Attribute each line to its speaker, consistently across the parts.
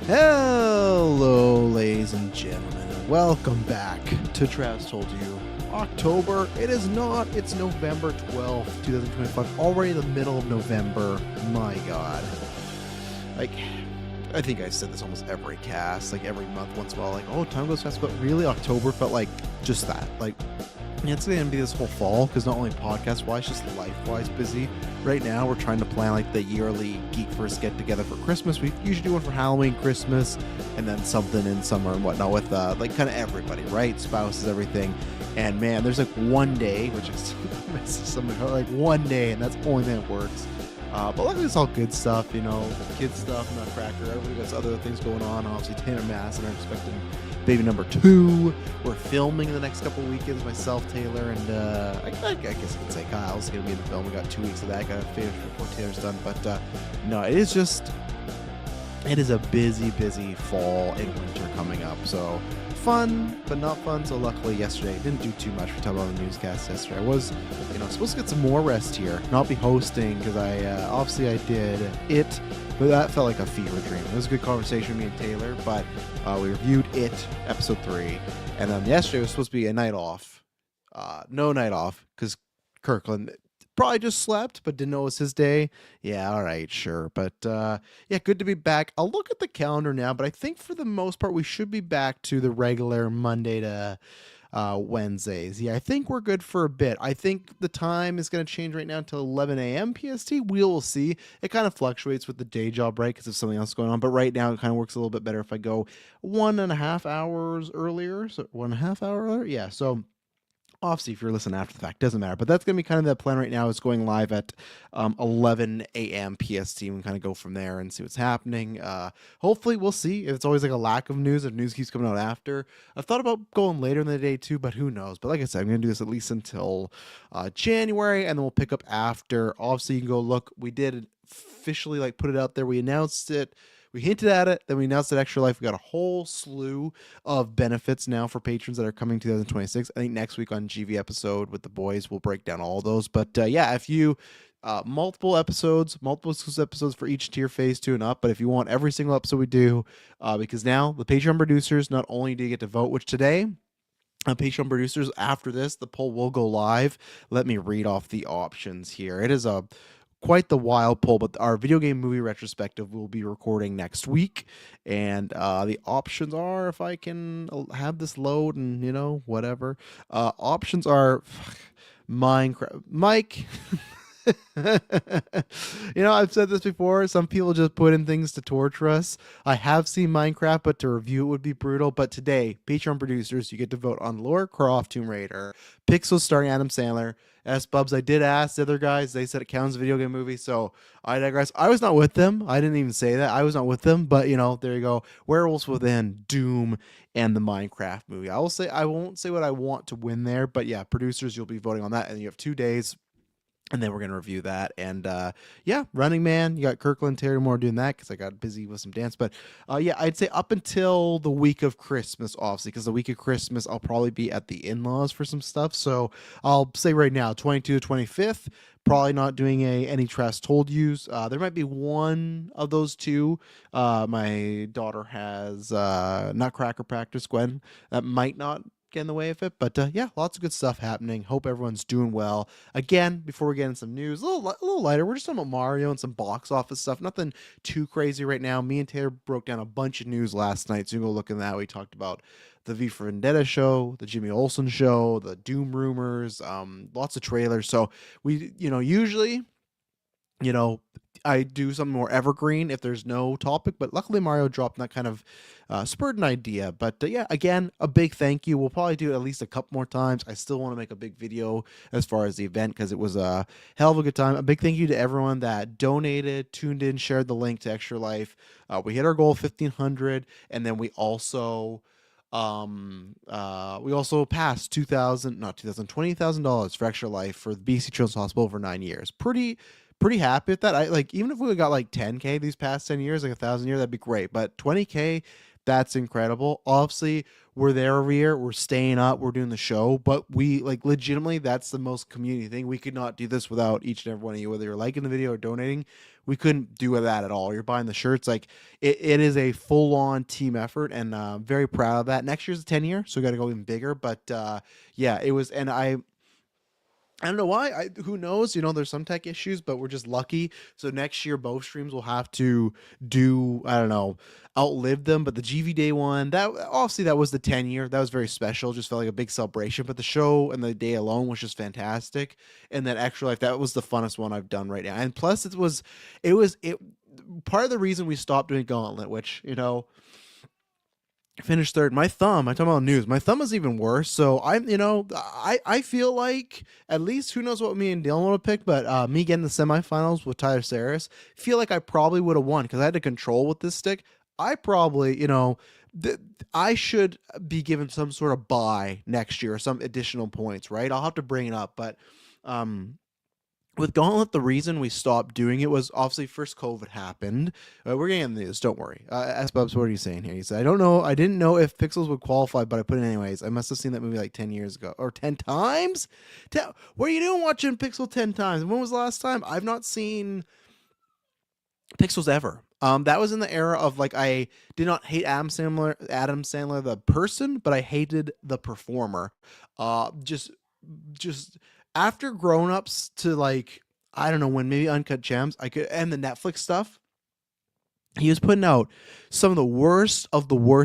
Speaker 1: Hello, ladies and gentlemen, and welcome back to Travis Told You October. It is not, it's November 12th, 2025, already the middle of November. My God. Like, I think I said this almost every cast, like every month once in a while, like, oh, time goes fast, but really October felt like just that. Like, it's going to be this whole fall, because not only podcast-wise, just life-wise busy. Right now, we're trying to plan like the yearly GeekVerse get-together for Christmas. We usually do one for Halloween, Christmas, and then something in summer and whatnot with like kind of everybody, right? Spouses, everything. And man, there's like one day, which is like one day, and that's the only thing that works. But luckily it's all good stuff, you know, kids stuff, Nutcracker, everybody got other things going on. Obviously, Tanner Mass and I'm expecting baby number 2. We're filming the next couple weekends, myself, Taylor, and I guess I could say Kyle's going to be in the film. We got 2 weeks of that. Got to finish before Taylor's done. But no, it is a busy fall and winter coming up. So fun, but not fun. So luckily yesterday, I didn't do too much for talking about the newscast yesterday. I was, supposed to get some more rest here, not be hosting, because obviously I did it, but that felt like a fever dream. It was a good conversation with me and Taylor, but we reviewed it, episode 3, and then yesterday was supposed to be a night off. No night off, because Kirkland probably just slept, but didn't know it was his day. Yeah, all right, sure. But yeah, good to be back. I'll look at the calendar now, but I think for the most part, we should be back to the regular Monday to Wednesdays. Yeah, I think we're good for a bit. I think the time is going to change right now until 11 a.m. PST. We'll see. It kind of fluctuates with the day job, right? Because there's something else going on. But right now, it kind of works a little bit better if I go 1.5 hours earlier. So 1.5 hour earlier? Yeah, so obviously, if you're listening after the fact, doesn't matter. But that's going to be kind of the plan right now. It's going live at 11 a.m. PST. We can kind of go from there and see what's happening. Hopefully, we'll see. It's always like a lack of news if news keeps coming out after. I've thought about going later in the day too, but who knows? But like I said, I'm going to do this at least until January, and then we'll pick up after. Obviously, you can go look. We did officially like put it out there. We announced it. We hinted at it, then we announced that Extra Life. We got a whole slew of benefits now for patrons that are coming 2026. I think next week on GV episode with the boys, we'll break down all those. But yeah, if you multiple exclusive episodes for each tier, phase 2 and up. But if you want every single episode we do, because now the Patreon producers, not only do you get to vote, which today, Patreon producers, after this, the poll will go live. Let me read off the options here. It is quite the wild poll, but our video game movie retrospective will be recording next week, and the options are, if I can have this load and whatever, options are Minecraft. Mike, I've said this before, some people just put in things to torture us. I have seen Minecraft, but to review it would be brutal. But today, Patreon producers, you get to vote on Lara Croft Tomb Raider, Pixels starring Adam Sandler, S-Bubs. I did ask the other guys, they said it counts as a video game movie, so I digress. I was not with them. I didn't even say that. I was not with them, but there you go. Werewolves Within, Doom, and the Minecraft movie. I won't say what I want to win there, but yeah, producers, you'll be voting on that, and you have 2 days. And then we're going to review that. And yeah, Running Man. You got Kirkland, Terry Moore doing that because I got busy with some dance. But yeah, I'd say up until the week of Christmas, obviously, because the week of Christmas, I'll probably be at the in-laws for some stuff. So I'll say right now, 22 to 25th, probably not doing any Trash Told Yous. There might be one of those two. My daughter has Nutcracker practice, Gwen. That might not get in the way of it, but yeah, lots of good stuff happening. Hope everyone's doing well. Again, before we get into some news, a little lighter, we're just talking about Mario and some box office stuff. Nothing too crazy right now. Me and Taylor broke down a bunch of news last night, so you can go look at that. We talked about the V for Vendetta show, the Jimmy Olsen show, the Doom rumors, lots of trailers. So we, usually, I do something more evergreen if there's no topic, but luckily Mario dropped, and that kind of spurred an idea. But yeah, again, a big thank you. We'll probably do it at least a couple more times. I still want to make a big video as far as the event because it was a hell of a good time. A big thank you to everyone that donated, tuned in, shared the link to Extra Life. We hit our goal of 1,500, and then we also passed $20,000 for Extra Life for the BC Children's Hospital over 9 years. Pretty happy with that. Even if we got like 10K these past 10 years, like 1,000 a year, that'd be great. But 20K, That's incredible. Obviously, we're there every year. We're staying up. We're doing the show, but we like legitimately. That's the most community thing. We could not do this without each and every one of you, whether you're liking the video or donating. We couldn't do that at all. You're buying the shirts. Like it is a full on team effort, and very proud of that. Next year's a 10 year, so we got to go even bigger. But yeah, it was, and I don't know why. Who knows? There's some tech issues, but we're just lucky. So next year, both streams will have to do, I don't know, outlive them. But the GV Day one, that obviously that was the 10 year. That was very special. Just felt like a big celebration. But the show and the day alone was just fantastic. And then Extra Life, that was the funnest one I've done right now. And plus, it. Part of the reason we stopped doing Gauntlet, which finished third. My thumb, I'm talking about news. My thumb is even worse. So I feel like at least who knows what me and Dylan would have picked, but me getting the semifinals with Tyler Saris, feel like I probably would have won because I had to control with this stick. I probably, I should be given some sort of buy next year or some additional points, right? I'll have to bring it up, but with Gauntlet, the reason we stopped doing it was obviously first COVID happened. We're getting into this, don't worry. S Bubs, what are you saying here? He said, I didn't know if Pixels would qualify, but I put it anyways. I must have seen that movie like 10 years ago. Or 10 times? What are you doing watching Pixel 10 times? When was the last time? I've not seen Pixels ever. That was in the era of like I did not hate Adam Sandler the person, but I hated the performer. Just after Grown Ups to like I don't know when, maybe Uncut Gems, I could, and the Netflix stuff. He was putting out some of the worst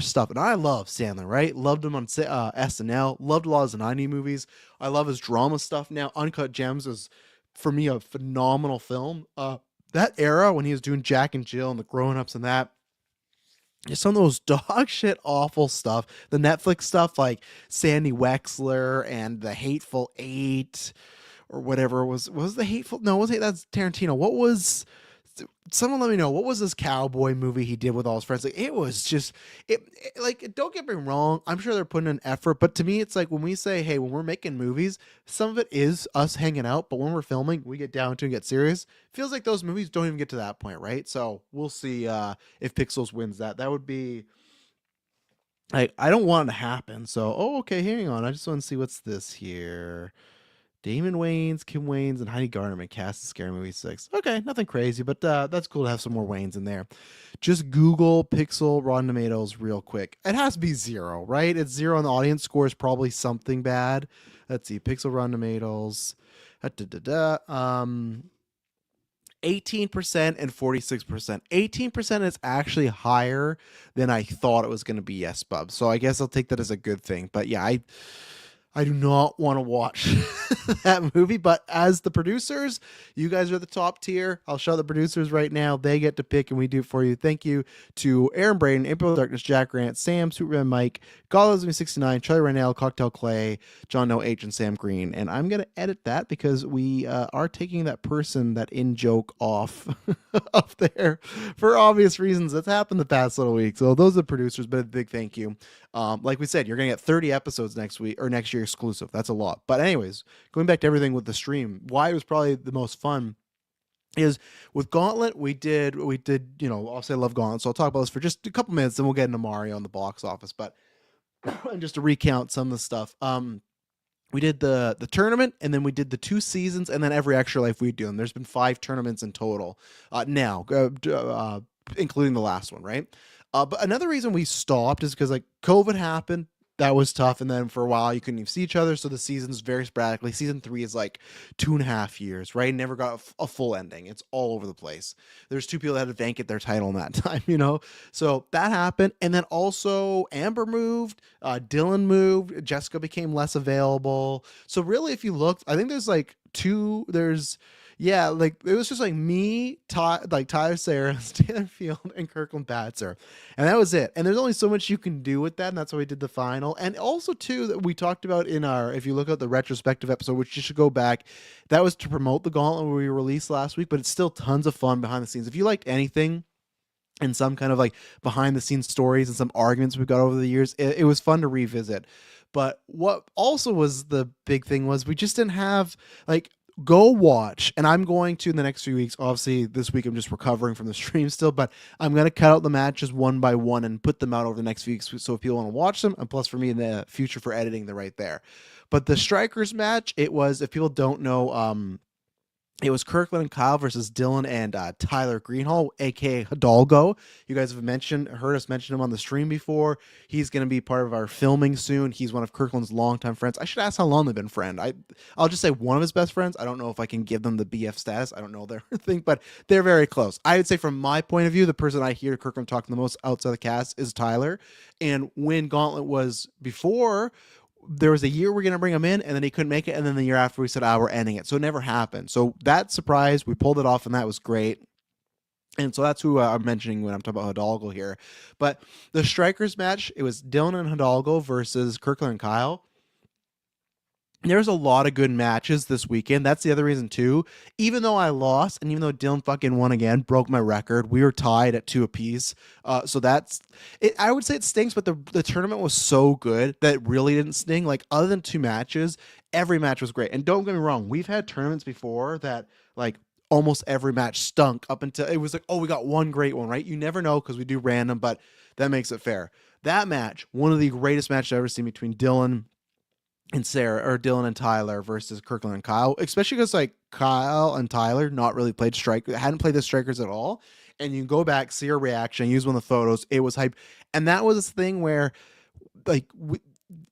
Speaker 1: stuff, and I love Sandler, right? Loved him on SNL, loved a lot of his 90 movies. I love his drama stuff now. Uncut Gems is for me a phenomenal film. That era when he was doing Jack and Jill and the Grown Ups and that, just some of those dog shit awful stuff. The Netflix stuff like Sandy Wexler and the Hateful Eight or whatever was the Hateful. No, was it that's Tarantino. What was someone let me know what was this cowboy movie he did with all his friends? Like it was just like don't get me wrong, I'm sure they're putting in effort, but to me it's like when we say, hey, when we're making movies, some of it is us hanging out, but when we're filming, we get down to and get serious. Feels like those movies don't even get to that point, right? So we'll see if Pixels wins that. That would be I don't want it to happen. So okay, hang on. I just want to see what's this here. Damon Wayans, Kim Wayans, and Heidi Gardner cast in Scary Movie 6. Okay, nothing crazy, but that's cool to have some more Wayans in there. Just Google Pixel Rotten Tomatoes real quick. It has to be 0, right? It's 0 and the audience score is probably something bad. Let's see, Pixel Rotten Tomatoes. 18% and 46%. 18% is actually higher than I thought it was going to be, yes, Bub. So I guess I'll take that as a good thing. But yeah, I do not want to watch that movie, but as the producers, you guys are the top tier. I'll show the producers right now. They get to pick, and we do it for you. Thank you to Aaron Braden, April Darkness, Jack Grant, Sam, Superman Mike, Godless69, Charlie Rennell, Cocktail Clay, John No H, and Sam Green. And I'm going to edit that because we are taking that person, that in-joke off up there for obvious reasons. That's happened the past little week. So those are the producers, but a big thank you. Like we said, you're going to get 30 episodes next week or next year exclusive. That's a lot. But anyways, going back to everything with the stream, why it was probably the most fun is with Gauntlet, we did, I'll say I love Gauntlet. So I'll talk about this for just a couple minutes, then we'll get into Mario on the box office. But and just to recount some of the stuff, we did the tournament, and then we did the 2 seasons, and then every Extra Life we do. And there's been 5 tournaments in total now, including the last one, right? But another reason we stopped is because like COVID happened. That was tough. And then for a while, you couldn't even see each other. So the seasons very sporadically. Season 3 is like 2.5 years, right? Never got a full ending. It's all over the place. There's 2 people that had to vacate their title in that time, So that happened. And then also Amber moved, Dylan moved, Jessica became less available. So really, if you look, I think there's like like it was just like me, Tyler Sarah, Taylor Field, and Kirkland Batzer, and that was it. And there's only so much you can do with that, and that's why we did the final. And also too, that we talked about in our, if you look at the retrospective episode, which you should go back, that was to promote the Gauntlet we released last week. But it's still tons of fun behind the scenes. If you liked anything and some kind of like behind the scenes stories and some arguments we've got over the years, it was fun to revisit. But what also was the big thing was we just didn't have like Go watch, and I'm going to in the next few weeks. Obviously, this week I'm just recovering from the stream still, but I'm going to cut out the matches one by one and put them out over the next few weeks. So if people want to watch them, and plus for me in the future for editing, they're right there. But the Strikers match, it was, if people don't know, it was Kirkland and Kyle versus Dylan and Tyler Greenhall, aka Hidalgo. You guys have heard us mention him on the stream before. He's going to be part of our filming soon. He's one of Kirkland's longtime friends. I should ask how long they've been friends. I'll just say one of his best friends. I don't know if I can give them the BF status. I don't know their thing, but they're very close. I would say from my point of view, the person I hear Kirkland talking the most outside the cast is Tyler. And when Gauntlet was before, there was a year we're going to bring him in, and then he couldn't make it, and then the year after we said, we're ending it. So it never happened. So that surprise, we pulled it off, and that was great. And so that's who I'm mentioning when I'm talking about Hidalgo here. But the Strikers match, it was Dylan and Hidalgo versus Kirkland and Kyle. There's a lot of good matches this weekend. That's the other reason too. Even though I lost, and even though Dylan fucking won again, broke my record, we were tied at 2 apiece. So that's it. I would say it stinks, but the tournament was so good that it really didn't sting. Like, other than 2 matches, every match was great. And don't get me wrong, we've had tournaments before that, like, almost every match stunk up until it was like, oh, we got one great one, right? You never know because we do random, but that makes it fair. That match, one of the greatest matches I've ever seen between Dylan and Sarah, or Dylan and Tyler versus Kirkland and Kyle, especially because like Kyle and Tyler not really played hadn't played the Strikers at all. And you can go back, see her reaction, use one of the photos. It was hype. And that was this thing where like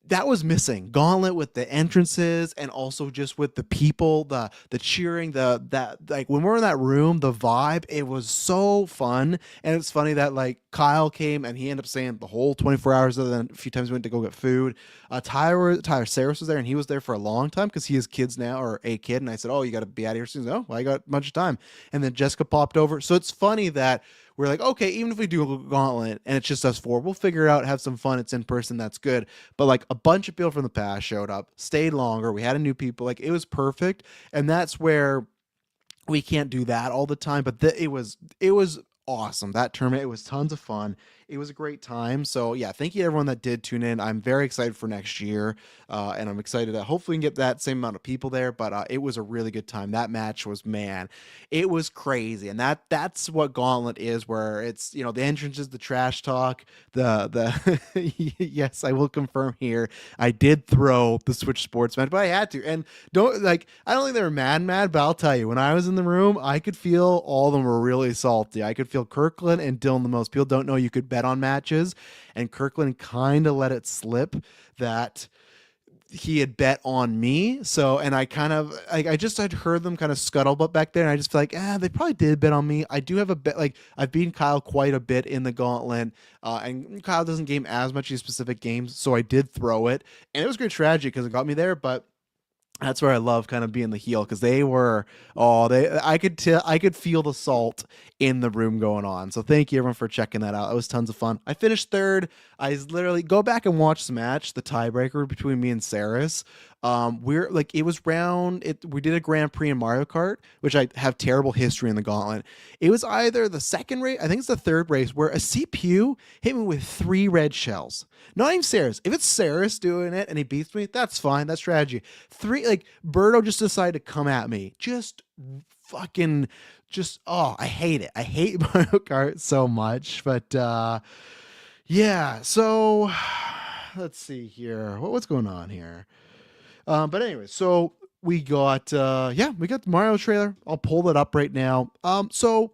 Speaker 1: that was missing. Gauntlet with the entrances and also just with the people, the cheering, that like when we're in that room, the vibe, it was so fun. And it's funny that like Kyle came and he ended up staying the whole 24 hours, other than a few times we went to go get food. Tyler Saris was there, and he was there for a long time because he has kids now, or a kid. And I said, oh, you got to be out of here soon. Oh, well, I got a bunch of time. And then Jessica popped over. So it's funny that we're like, okay, even if we do a Gauntlet and it's just us 4, we'll figure it out, have some fun. It's in person. That's good. But like a bunch of people from the past showed up, stayed longer. We had a new people. Like, it was perfect. And that's where we can't do that all the time. But it was awesome. That tournament, it was tons of fun. It was a great time. So yeah, thank you to everyone that did tune in. I'm very excited for next year, and I'm excited that hopefully we can get that same amount of people there. But it was a really good time. That match was, man, it was crazy, and that's what Gauntlet is, where it's, you know, the entrances, the trash talk, the yes, I will confirm here, I did throw the Switch Sports match, but I had to. And I don't think they were mad, but I'll tell you, when I was in the room, I could feel all of them were really salty. I could feel Kirkland and Dylan the most. People don't know you could bet on matches, and Kirkland kind of let it slip that he had bet on me. So, and I kind of, I just had heard them kind of scuttlebutt back there, and I just feel like, they probably did bet on me. I do have a bet, like, I've beaten Kyle quite a bit in the Gauntlet, and Kyle doesn't game as much as specific games, so I did throw it, and it was great strategy because it got me there. But that's where I love kind of being the heel, because they were, I could feel the salt in the room going on. So thank you everyone for checking that out. It was tons of fun. I finished third. I literally go back and watch the match, the tiebreaker between me and Saris. We're like, it was we did a Grand Prix in Mario Kart, which I have terrible history in the Gauntlet. It was either the second race, I think it's the third race, where a CPU hit me with 3 red shells. Not even Saris. If it's Saris doing it and he beats me, that's fine. That's strategy. 3, like, Birdo just decided to come at me. I hate it. I hate Mario Kart so much. But yeah, so let's see here. What's going on here? But anyway, so we got the Mario trailer. I'll pull it up right now. So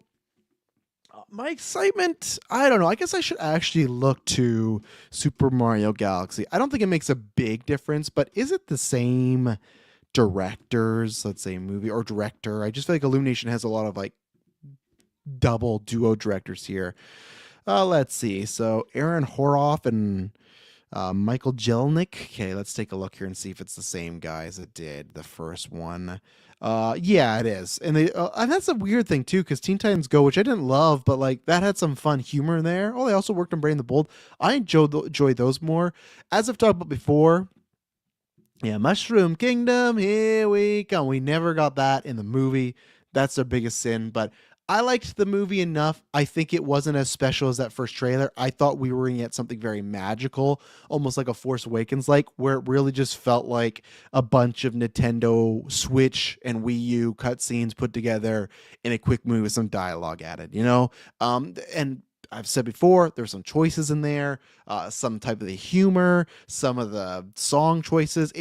Speaker 1: my excitement, I don't know. I guess I should actually look to Super Mario Galaxy. I don't think it makes a big difference, but is it the same directors, let's say movie or director? I just feel like Illumination has a lot of like double duo directors here. Let's see. So Aaron Horoff and Michael Jelnick. Okay, let's take a look here and see if it's the same guys that did the first one. Yeah, it is. And and that's a weird thing too, because Teen Titans Go, which I didn't love, but like that had some fun humor in there. Oh, they also worked on Brave the Bold. I enjoy those more. As I've talked about before, yeah, Mushroom Kingdom, here we come. We never got that in the movie. That's their biggest sin, but I liked the movie enough. I think it wasn't as special as that first trailer. I thought we were going to get something very magical, almost like a Force Awakens like, where it really just felt like a bunch of Nintendo Switch and Wii U cutscenes put together in a quick movie with some dialogue added, you know? And I've said before, there's some choices in there, some type of the humor, some of the song choices.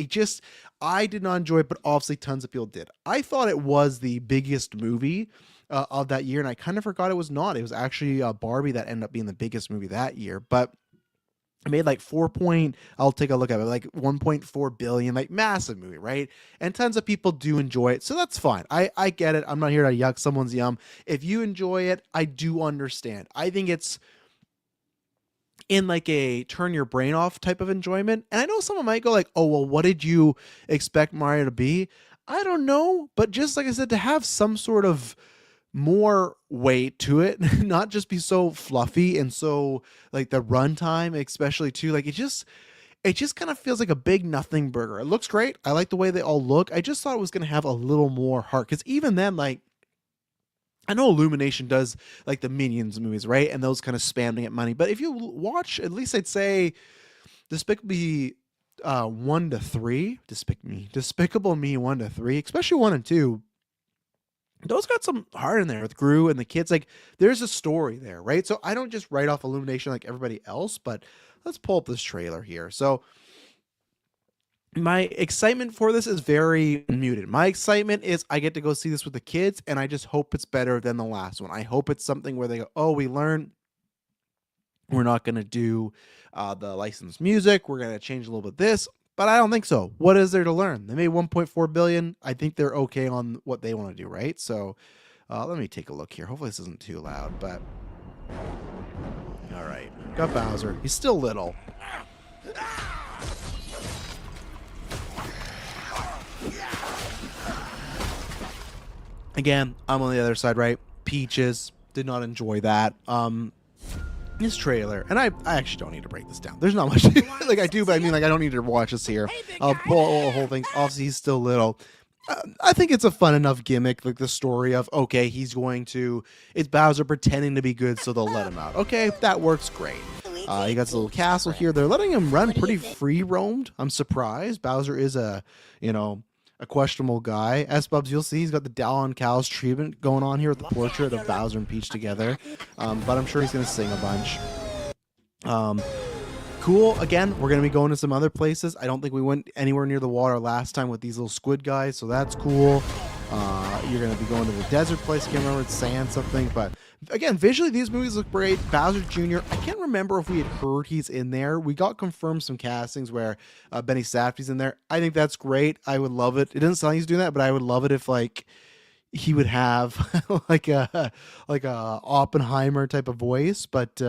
Speaker 1: I did not enjoy it, but obviously tons of people did. I thought it was the biggest movie of that year, and I kind of forgot it was not. It was actually Barbie that ended up being the biggest movie that year, but it made like I'll take a look at it, like 1.4 billion, like massive movie, right? And tons of people do enjoy it, so that's fine. I get it. I'm not here to yuck someone's yum. If you enjoy it, I do understand. I think it's in like a turn your brain off type of enjoyment. And I know someone might go like, oh, well, what did you expect Mario to be? I don't know. But just like I said, to have some sort of more weight to it, not just be so fluffy and so like the runtime, especially too, like it just kind of feels like a big nothing burger. It looks great. I like the way they all look. I just thought it was going to have a little more heart. Because even then, like, I know Illumination does like the Minions movies, right? And those kind of spam to get money. But if you watch, at least I'd say Despicable Me 1 to 3, Despicable Me 1 to 3, especially 1 and 2, those got some heart in there with Gru and the kids. Like, there's a story there, right? So I don't just write off Illumination like everybody else, but let's pull up this trailer here. So my excitement for this is very muted. My excitement is I get to go see this with the kids, and I just hope it's better than the last one. I hope it's something where they go, oh, we learned we're not going to do the licensed music. We're going to change a little bit this, but I don't think so. What is there to learn? They made 1.4 billion. I think they're okay on what they want to do, right? So let me take a look here. Hopefully this isn't too loud, but all right. Got Bowser. He's still little. Again, I'm on the other side, right? Peaches, did not enjoy that. This trailer, and I actually don't need to break this down. There's not much, like I do, but I mean, like I don't need to watch this here. I'll pull the whole thing. Obviously, he's still little. I think it's a fun enough gimmick, like the story of, okay, it's Bowser pretending to be good, so they'll let him out. Okay, that works great. He got this little castle here. They're letting him run pretty free roamed. I'm surprised. Bowser is a questionable guy. S-Bubs, you'll see he's got the Dallon Cows treatment going on here with the portrait of Bowser and Peach together. But I'm sure he's going to sing a bunch. Cool. Again, we're going to be going to some other places. I don't think we went anywhere near the water last time with these little squid guys, so that's cool. You're going to be going to the desert place. I can't remember, it's sand something, but again, visually these movies look great. Bowser Jr., I can't remember if we had heard he's in there. We got confirmed some castings where Benny Safdie's in there. I think that's great. I would love it. It doesn't sound like he's doing that, but I would love it if like he would have like a Oppenheimer type of voice. But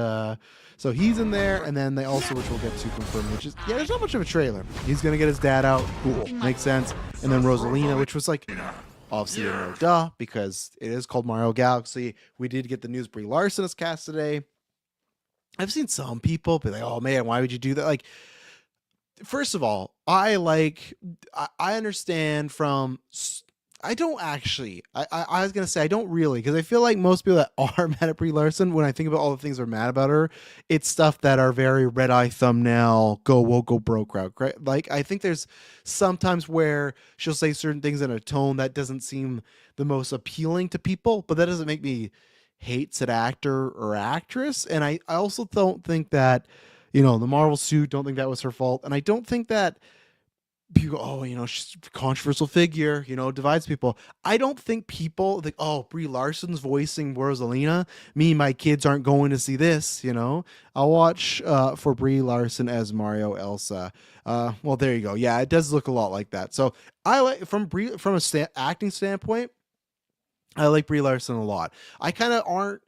Speaker 1: so he's in there, and then they also, which we'll get to confirm, which is, yeah, there's not much of a trailer. He's gonna get his dad out. Cool, makes sense. And then Rosalina, which was like, obviously, duh, because it is called Mario Galaxy. We did get the news Brie Larson is cast today. I've seen some people be like, oh man, why would you do that? Like, first of all, I understand from, I don't actually, I was going to say, I don't really, because I feel like most people that are mad at Brie Larson, when I think about all the things that are mad about her, it's stuff that are very red eye thumbnail, go woke, go broke route, right? Like, I think there's sometimes where she'll say certain things in a tone that doesn't seem the most appealing to people, but that doesn't make me hate said actor or actress. And I also don't think that, the Marvel suit, don't think that was her fault. And I don't think that people go, oh, she's a controversial figure, divides people. I don't think people think, oh, Brie Larson's voicing Rosalina, me and my kids aren't going to see this, I'll watch for Brie Larson as Mario Elsa. Well, there you go. Yeah, it does look a lot like that. So I like, from a acting standpoint, I like Brie Larson a lot. I kind of aren't,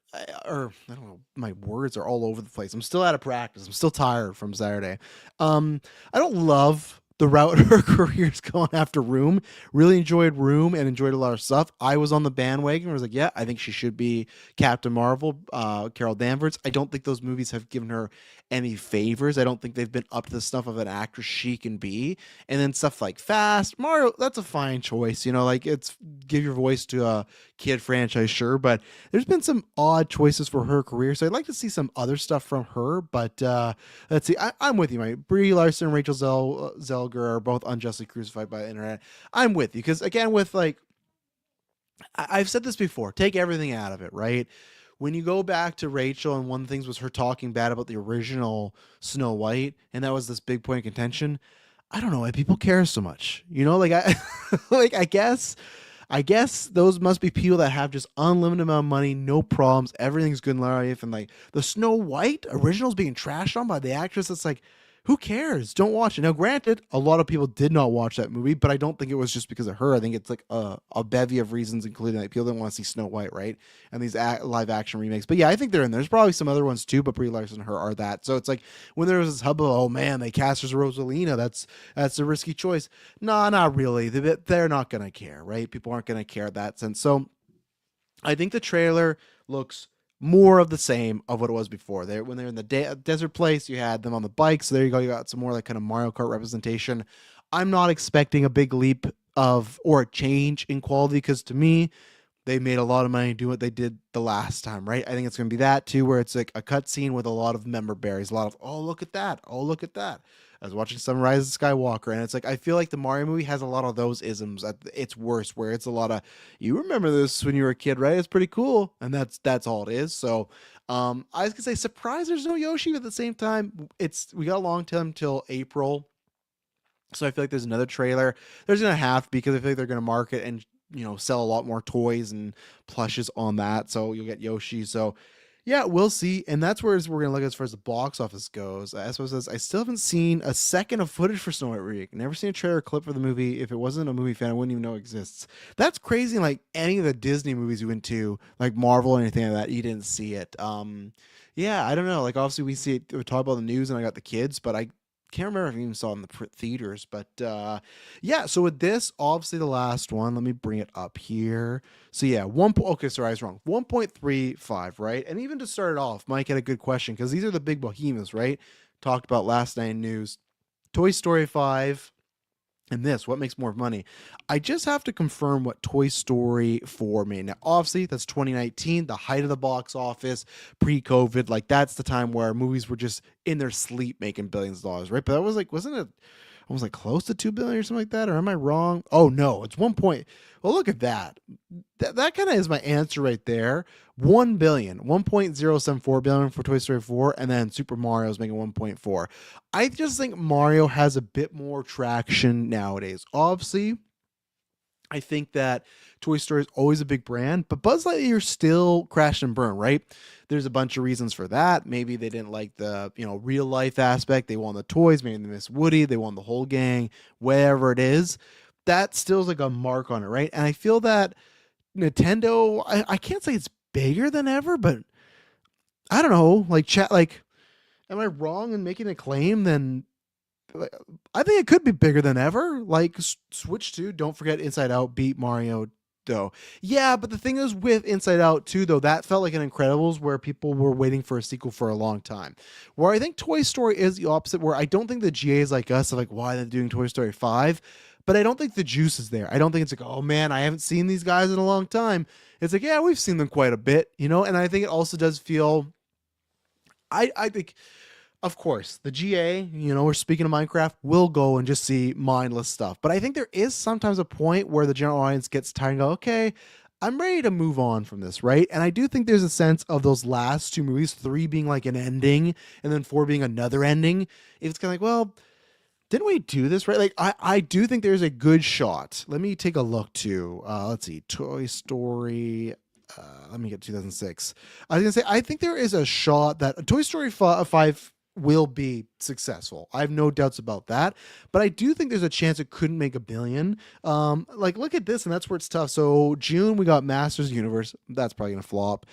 Speaker 1: or I don't know, my words are all over the place. I'm still out of practice. I'm still tired from Saturday. I don't love the route her career's going after Room. Really enjoyed Room and enjoyed a lot of stuff. I was on the bandwagon. I was like, yeah, I think she should be Captain Marvel, Carol Danvers. I don't think those movies have given her any favors. I don't think they've been up to the snuff of an actress she can be. And then stuff like Fast, Mario, that's a fine choice. Like it's give your voice to a kid franchise, sure, but there's been some odd choices for her career. So I'd like to see some other stuff from her. But let's see. I'm with you, mate. Brie Larson and Rachel Zelger are both unjustly crucified by the internet. I'm with you because again, with like I've said this before, take everything out of it, right? When you go back to Rachel, and one of the things was her talking bad about the original Snow White, and that was this big point of contention. I don't know why people care so much. Like I like I guess those must be people that have just unlimited amount of money, no problems, everything's good in life, and like the Snow White originals being trashed on by the actress. It's like, who cares? Don't watch it. Now, granted, a lot of people did not watch that movie, but I don't think it was just because of her. I think it's like a bevy of reasons, including like people didn't want to see Snow White, right? And these live action remakes. But yeah, I think they're in there. There's probably some other ones too, but Brie Larson and her are that. So it's like when there was this hubbub, oh man, they cast her as Rosalina. That's a risky choice. No, not really. They're not gonna care, right? People aren't gonna care in that sense. So I think the trailer looks more of the same of what it was before. When they're in the desert place, you had them on the bikes. So there you go. You got some more like kind of Mario Kart representation. I'm not expecting a big leap of or a change in quality because to me, they made a lot of money doing what they did the last time, right? I think it's going to be that too, where it's like a cutscene with a lot of member berries, a lot of, oh, look at that. Oh, look at that. I was watching Sunrise of Skywalker, and it's like, I feel like the Mario movie has a lot of those isms at its worst, where it's a lot of, you remember this when you were a kid, right? It's pretty cool. And that's all it is. So, I was going to say, surprised there's no Yoshi, but at the same time, we got a long time till April. So I feel like there's another trailer. There's going to have to, because I feel like they're going to market and sell a lot more toys and plushes on that. So you'll get Yoshi. So yeah, we'll see. And that's where we're going to look as far as the box office goes. As well says, I still haven't seen a second of footage for Snow White Remake. Never seen a trailer clip for the movie. If it wasn't a movie fan, I wouldn't even know it exists. That's crazy. Like any of the Disney movies you went to, like Marvel or anything like that, you didn't see it. Yeah, I don't know. Like obviously we see it, we talk about the news and I got the kids, but I can't remember if I even saw it in the theaters, but yeah. So with this, obviously the last one, let me bring it up here. So yeah, okay, sorry, I was wrong. 1.35, right? And even to start it off, Mike had a good question because these are the big behemoths, right? Talked about last night in news. Toy Story 5 and this, what makes more money? I just have to confirm what Toy Story 4 made. Now, obviously, that's 2019, the height of the box office, pre-COVID. Like, that's the time where movies were just in their sleep making billions of dollars, right? But that was like, wasn't it almost like close to 2 billion or something like that? Or am I wrong? Oh, no, it's 1 point. Well, look at that. That kind of is my answer right there. 1 billion, 1.074 billion for Toy Story 4, and then Super Mario is making 1.4. I just think Mario has a bit more traction nowadays. Obviously, I think that Toy Story is always a big brand, but Buzz Lightyear still crash and burn, right? There's a bunch of reasons for that. Maybe they didn't like the, real life aspect. They want the toys, maybe they miss Woody, they want the whole gang, whatever it is. That still is like a mark on it, right? And I feel that Nintendo, I can't say it's bigger than ever, but I don't know, like chat, like, am I wrong in making a claim? Then I think it could be bigger than ever. Like Switch 2, don't forget Inside Out beat Mario though. Yeah, but the thing is with Inside Out 2 though, that felt like an Incredibles where people were waiting for a sequel for a long time. Where I think Toy Story is the opposite, where I don't think the GAs like us are like, why are they doing Toy Story 5? But I don't think the juice is there. I don't think it's like, oh man, I haven't seen these guys in a long time. It's like, yeah, we've seen them quite a bit, and I think it also does feel I think, of course, the GA, we're speaking of Minecraft, will go and just see mindless stuff. But I think there is sometimes a point where the general audience gets tired and go, okay, I'm ready to move on from this, right? And I do think there's a sense of those last two movies, 3 being like an ending and then 4 being another ending. It's kind of like, well, didn't we do this right? Like, I do think there's a good shot. Let me take a look too. Let's see, Toy Story. Let me get 2006. I was gonna say I think there is a shot that Toy Story 5 will be successful. I have no doubts about that. But I do think there's a chance it couldn't make a billion. Like look at this, and that's where it's tough. So June we got Masters Universe. That's probably gonna flop.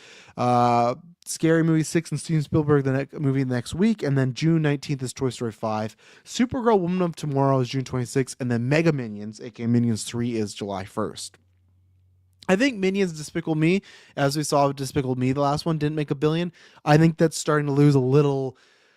Speaker 1: Scary Movie 6 and Steven Spielberg the movie next week, and then June 19th is Toy Story 5. Supergirl Woman of Tomorrow is June 26th, and then Mega Minions, aka Minions 3, is July 1st. I think Minions Despicable Me, as we saw with Despicable Me, the last one didn't make a billion. I think that's starting to lose a little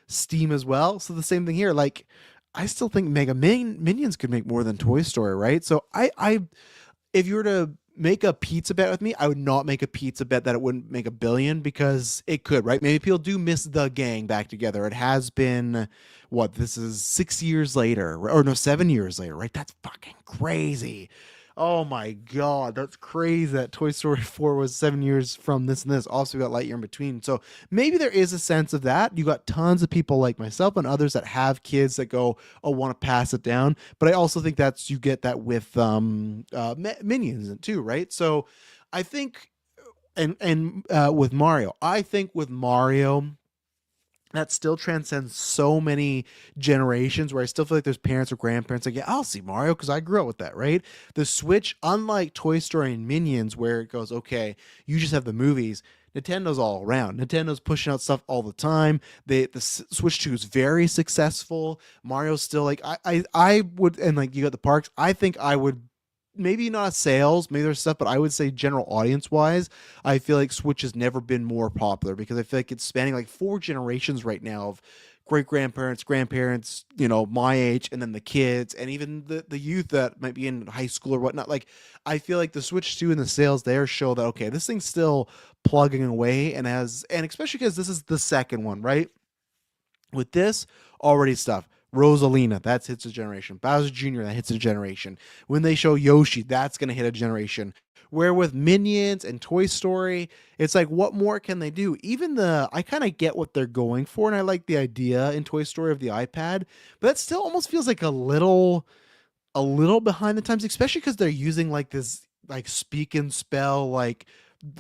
Speaker 1: steam as well. So the same thing here. Like, I still think Minions could make more than Toy Story, right? So if you were to make a pizza bet with me, I would not make a pizza bet that it wouldn't make a billion because it could, right? Maybe people do miss the gang back together. It has been what, this is 6 years later, or no, 7 years later, right? That's fucking crazy. Oh my god, that's crazy that Toy Story 4 was 7 years from this and this. Also, we got Lightyear in between. So maybe there is a sense of that. You got tons of people like myself and others that have kids that go, oh, want to pass it down. But I also think that's, you get that with Minions too, right? So I think, and with Mario, I think with Mario, that still transcends so many generations, where I still feel like there's parents or grandparents like, yeah, I'll see Mario because I grew up with that, right? The Switch, unlike Toy Story and Minions, where it goes, okay, you just have the movies. Nintendo's all around. Nintendo's pushing out stuff all the time. The Switch 2 is very successful. Mario's still like, I would, and like you got the parks. I think I would, maybe not sales, maybe there's stuff, but I would say general audience wise, I feel like Switch has never been more popular because I feel like it's spanning like four generations right now of great grandparents, grandparents, my age, and then the kids, and even the youth that might be in high school or whatnot. Like, I feel like the Switch 2 and the sales there show that, okay, this thing's still plugging away, and especially because this is the second one, right? With this, already stuff. Rosalina, that hits a generation. Bowser Jr., that hits a generation. When they show Yoshi, that's going to hit a generation. Where with Minions and Toy Story, it's like, what more can they do? I kind of get what they're going for, and I like the idea in Toy Story of the iPad, but that still almost feels like a little behind the times, especially because they're using like this like speak and spell, like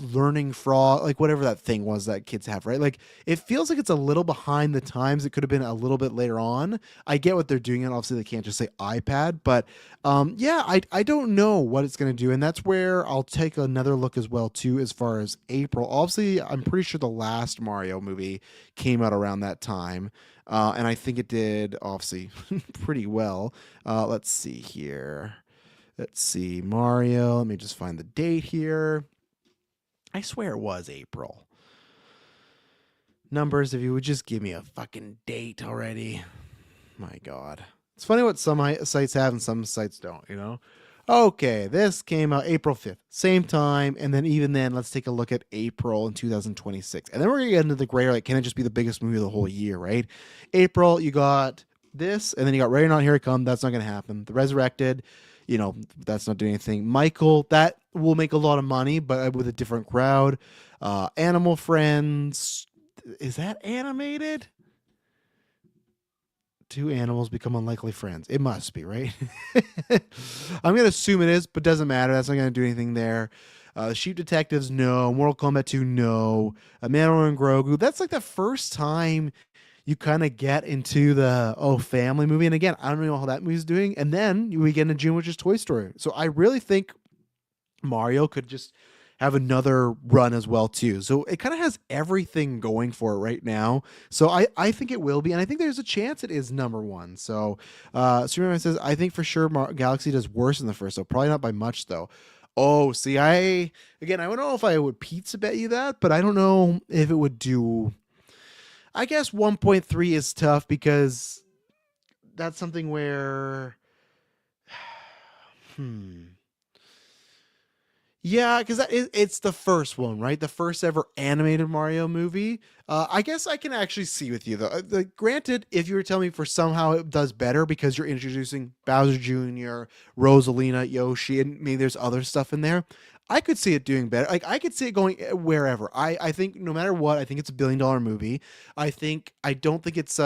Speaker 1: learning frog, like whatever that thing was that kids have, right? Like, it feels like it's a little behind the times. It could have been a little bit later on. I get what they're doing, and obviously they can't just say iPad, but yeah, I don't know what it's going to do, and that's where I'll take another look as well too, as far as April. Obviously, I'm pretty sure the last Mario movie came out around that time. And I think it did obviously pretty well. Let's see here. Let's see, Mario. Let me just find the date here. I swear it was April. Numbers, if you would just give me a fucking date already. My God. It's funny what some sites have and some sites don't. Okay, this came out April 5th, same time. And then even then, let's take a look at April in 2026. And then we're going to get into the gray, like, can it just be the biggest movie of the whole year, right? April, you got this, and then you got Ready or Not, Here It Come. That's not going to happen. The Resurrected, that's not doing anything. Michael, that will make a lot of money, but with a different crowd. Animal Friends, is that animated? Two animals become unlikely friends. It must be, right? I'm going to assume it is, but doesn't matter. That's not going to do anything there. Sheep Detectives, no. Mortal Kombat 2, no. Manuel and Grogu, that's like the first time you kind of get into the family movie. And again, I don't know how that movie's doing. And then we get into June, which is Toy Story. So I really think Mario could just have another run as well too. So it kind of has everything going for it right now. So I think it will be, and I think there's a chance it is number one. So Superman says, I think for sure Galaxy does worse than the first, so probably not by much though. Oh, see, I don't know if I would pizza bet you that, but I don't know if it would do. I guess 1.3 is tough because that's something where Yeah, because it's the first one, right? The first ever animated Mario movie. I guess I can actually see with you though. Granted, if you were telling me for somehow it does better because you're introducing Bowser Jr., Rosalina, Yoshi, and maybe there's other stuff in there, I could see it doing better. Like, I could see it going wherever. I think no matter what, I think it's $1 billion movie. I don't think it's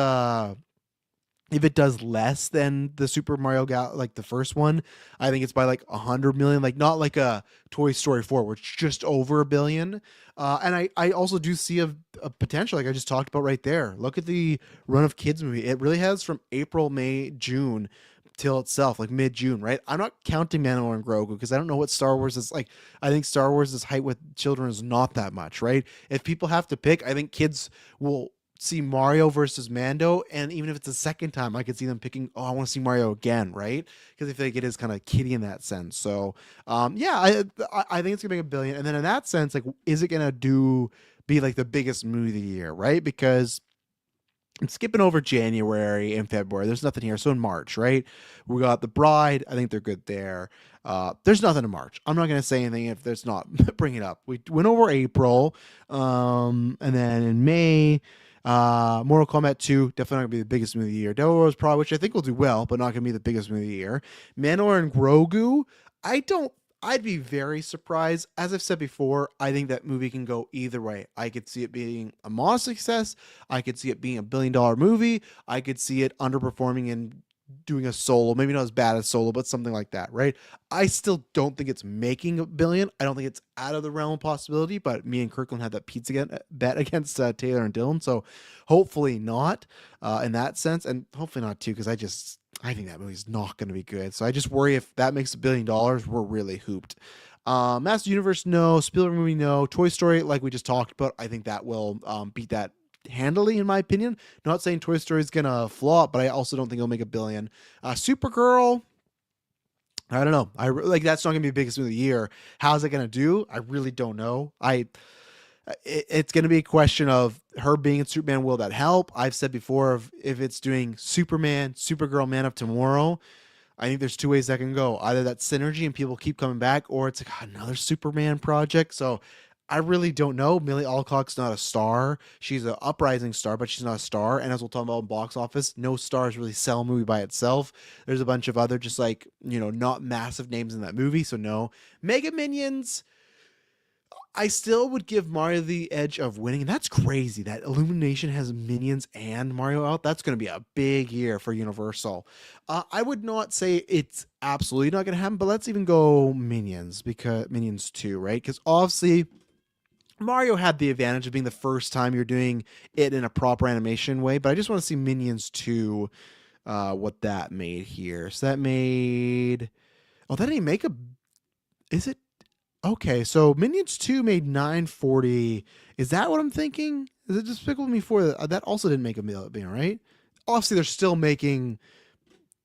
Speaker 1: if it does less than the Super Mario like the first one, I think it's by like 100 million, like not like a Toy Story 4, which is just over $1 billion. And I also do see a potential, like I just talked about right there. Look at the run of kids movie. It really has from April, May, June till itself, like mid-June, right? I'm not counting Mandalorian and Grogu because I don't know what Star Wars is like. I think Star Wars' height with children is not that much, right? If people have to pick, I think kids will see Mario versus Mando, and even if it's the second time, I could see them picking, oh, I want to see Mario again, right? Because I feel like it is kind of kiddie in that sense. So yeah, I think it's gonna make $1 billion, and then in that sense, like, is it gonna be like the biggest movie of the year, right? Because I'm skipping over January and February. There's nothing here. So in March, right? We got The Bride. I think they're good there. There's nothing in March. I'm not going to say anything if there's not. Bring it up. We went over April. And then in May, Mortal Kombat 2, definitely not going to be the biggest movie of the year. Devil Wears Prada, which I think will do well, but not going to be the biggest movie of the year. Mandalore and Grogu, I don't I'd be very surprised. As I've said before, I think that movie can go either way. I could see it being a modest success. I could see it being $1 billion movie. I could see it underperforming and doing a solo, maybe not as bad as solo, but something like that, right? I still don't think it's making $1 billion. I don't think it's out of the realm of possibility, but me and Kirkland had that pizza bet against Taylor and Dylan. So hopefully not in that sense. And hopefully not too, because I think that movie's not going to be good. So I just worry if that makes $1 billion, we're really hooped. Master Universe, no. Spielberg movie, no. Toy Story, like we just talked about, I think that will beat that handily, in my opinion. Not saying Toy Story is going to flop, but I also don't think it'll make $1 billion. Supergirl, I don't know. That's not going to be the biggest movie of the year. How's it going to do? I really don't know. It's going to be a question of her being in Superman. Will that help? I've said before, if it's doing Superman, Supergirl, Man of Tomorrow, I think there's two ways that can go. Either that synergy and people keep coming back, or it's like another Superman project. So I really don't know. Millie Alcock's not a star. She's an uprising star, but she's not a star. And as we'll talk about in box office, no stars really sell a movie by itself. There's a bunch of other just not massive names in that movie. So no. Mega Minions, I still would give Mario the edge of winning. And that's crazy that Illumination has Minions and Mario out. That's going to be a big year for Universal. I would not say it's absolutely not going to happen, but let's even go Minions, because Minions 2, right? Because obviously Mario had the advantage of being the first time you're doing it in a proper animation way, but I just want to see Minions 2, what that made here. So that made... Oh, that didn't make a... Is it? Okay, so Minions 2 made 940. Is that what I'm thinking? Is it Despicable Me 4? That also didn't make $1 million, right? Obviously, they're still making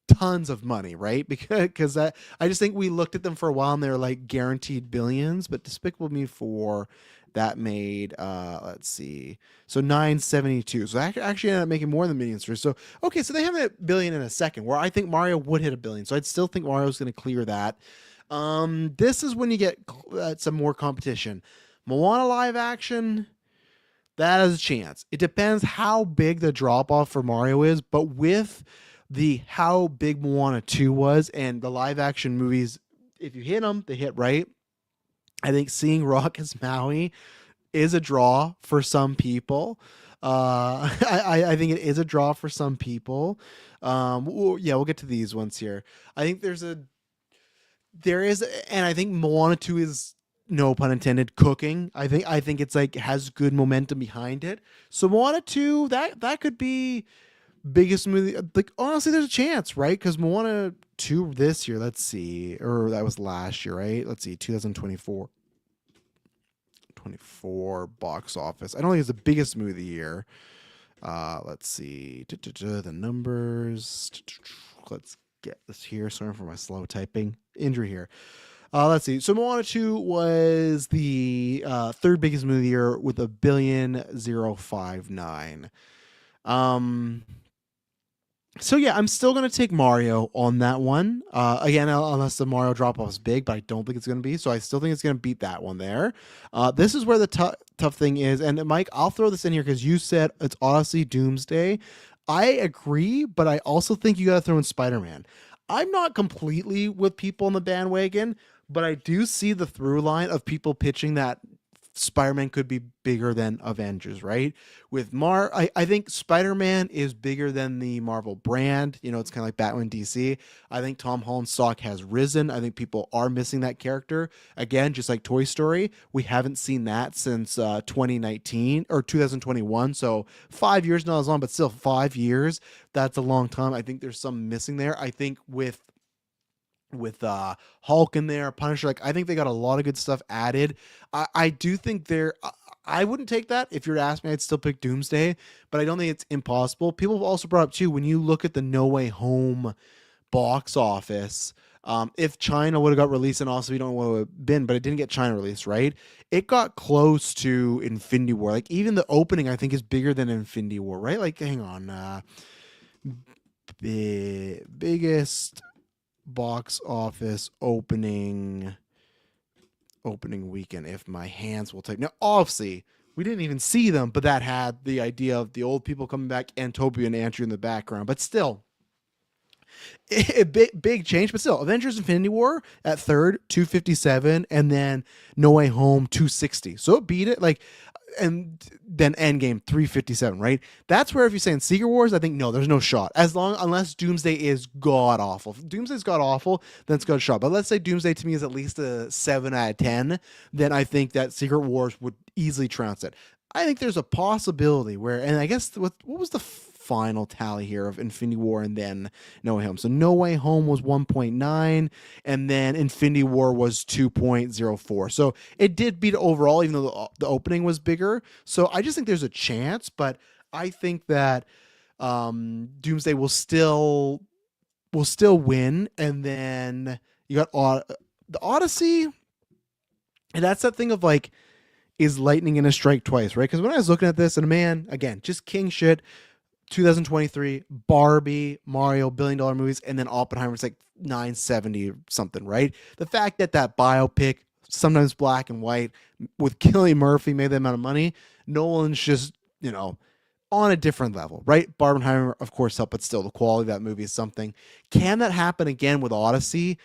Speaker 1: tons of money, right? Because I just think we looked at them for a while and they're like guaranteed billions, but Despicable Me 4, that made, let's see, so 972. So actually ended up making more than Minions 3. So, okay, so they have $1 billion in a second, where I think Mario would hit $1 billion. So I'd still think Mario's going to clear that. This is when you get some more competition. Moana live action, that has a chance. It depends how big the drop off for Mario is, but with the how big Moana 2 was and the live action movies, if you hit them, they hit right. I think seeing Rock as Maui is a draw for some people. I think it is a draw for some people. We'll get to these ones here. I think there is, and I think Moana 2 is, no pun intended, cooking. I think it's like has good momentum behind it. So Moana 2, that could be biggest movie. Like honestly, there's a chance, right? Because Moana 2 this year, let's see, or that was last year, right? Let's see, 2024 box office. I don't think it's the biggest movie of the year. Let's see the numbers. Let's get this here. Sorry for my slow typing. Injury here. Let's see. So Moana 2 was the third biggest movie of the year with $1,059,000. So yeah, I'm still gonna take Mario on that one. Again, unless the Mario drop off is big, but I don't think it's gonna be. So I still think it's gonna beat that one there. This is where the tough thing is, and Mike, I'll throw this in here because you said it's Odyssey Doomsday. I agree, but I also think you gotta throw in Spider-Man. I'm not completely with people on the bandwagon, but I do see the through line of people pitching that Spider-Man could be bigger than Avengers, right? With I think Spider-Man is bigger than the Marvel brand. It's kind of like Batman DC. I think Tom Holland's stock has risen. I think people are missing that character. Again, just like Toy Story, we haven't seen that since 2019 or 2021. So 5 years, not as long, but still 5 years. That's a long time. I think there's some missing there. I think with Hulk in there, Punisher, I think they got a lot of good stuff added. I do think I wouldn't take that. If you were to ask me, I'd still pick Doomsday, but I don't think it's impossible. People have also brought up too, when you look at the No Way Home box office, If China would have got released, and also we don't know what it would have been, but it didn't get China released, right? It got close to Infinity War. Like even the opening, I think, is bigger than Infinity War, right? Like, hang on, biggest box office opening weekend. If my hands will take now, obviously we didn't even see them, but that had the idea of the old people coming back and Toby and Andrew in the background. But still, a big change, but still, Avengers Infinity War at third, 257, and then No Way Home, 260. So it beat it. Like, and then Endgame 357, right? That's where if you're saying Secret Wars, I think no, there's no shot. Unless Doomsday is god awful. If Doomsday's god awful, then it's got a shot. But let's say Doomsday to me is at least a 7 out of 10, then I think that Secret Wars would easily trounce it. I think there's a possibility where, and I guess what was the final tally here of Infinity War and then No Way Home? So No Way Home was 1.9, and then Infinity War was 2.04. So it did beat overall, even though the opening was bigger. So I just think there's a chance, but I think that Doomsday will still win, and then you got the Odyssey, and that's that thing of like, is lightning gonna strike twice, right? Because when I was looking at this, and man, again, just king shit. 2023, Barbie, Mario, billion-dollar movies, and then Oppenheimer's like 970 something, right? The fact that biopic, sometimes black and white, with Cillian Murphy made that amount of money, Nolan's just, on a different level, right? Barbenheimer, of course, helped, but still, the quality of that movie is something. Can that happen again with Odyssey?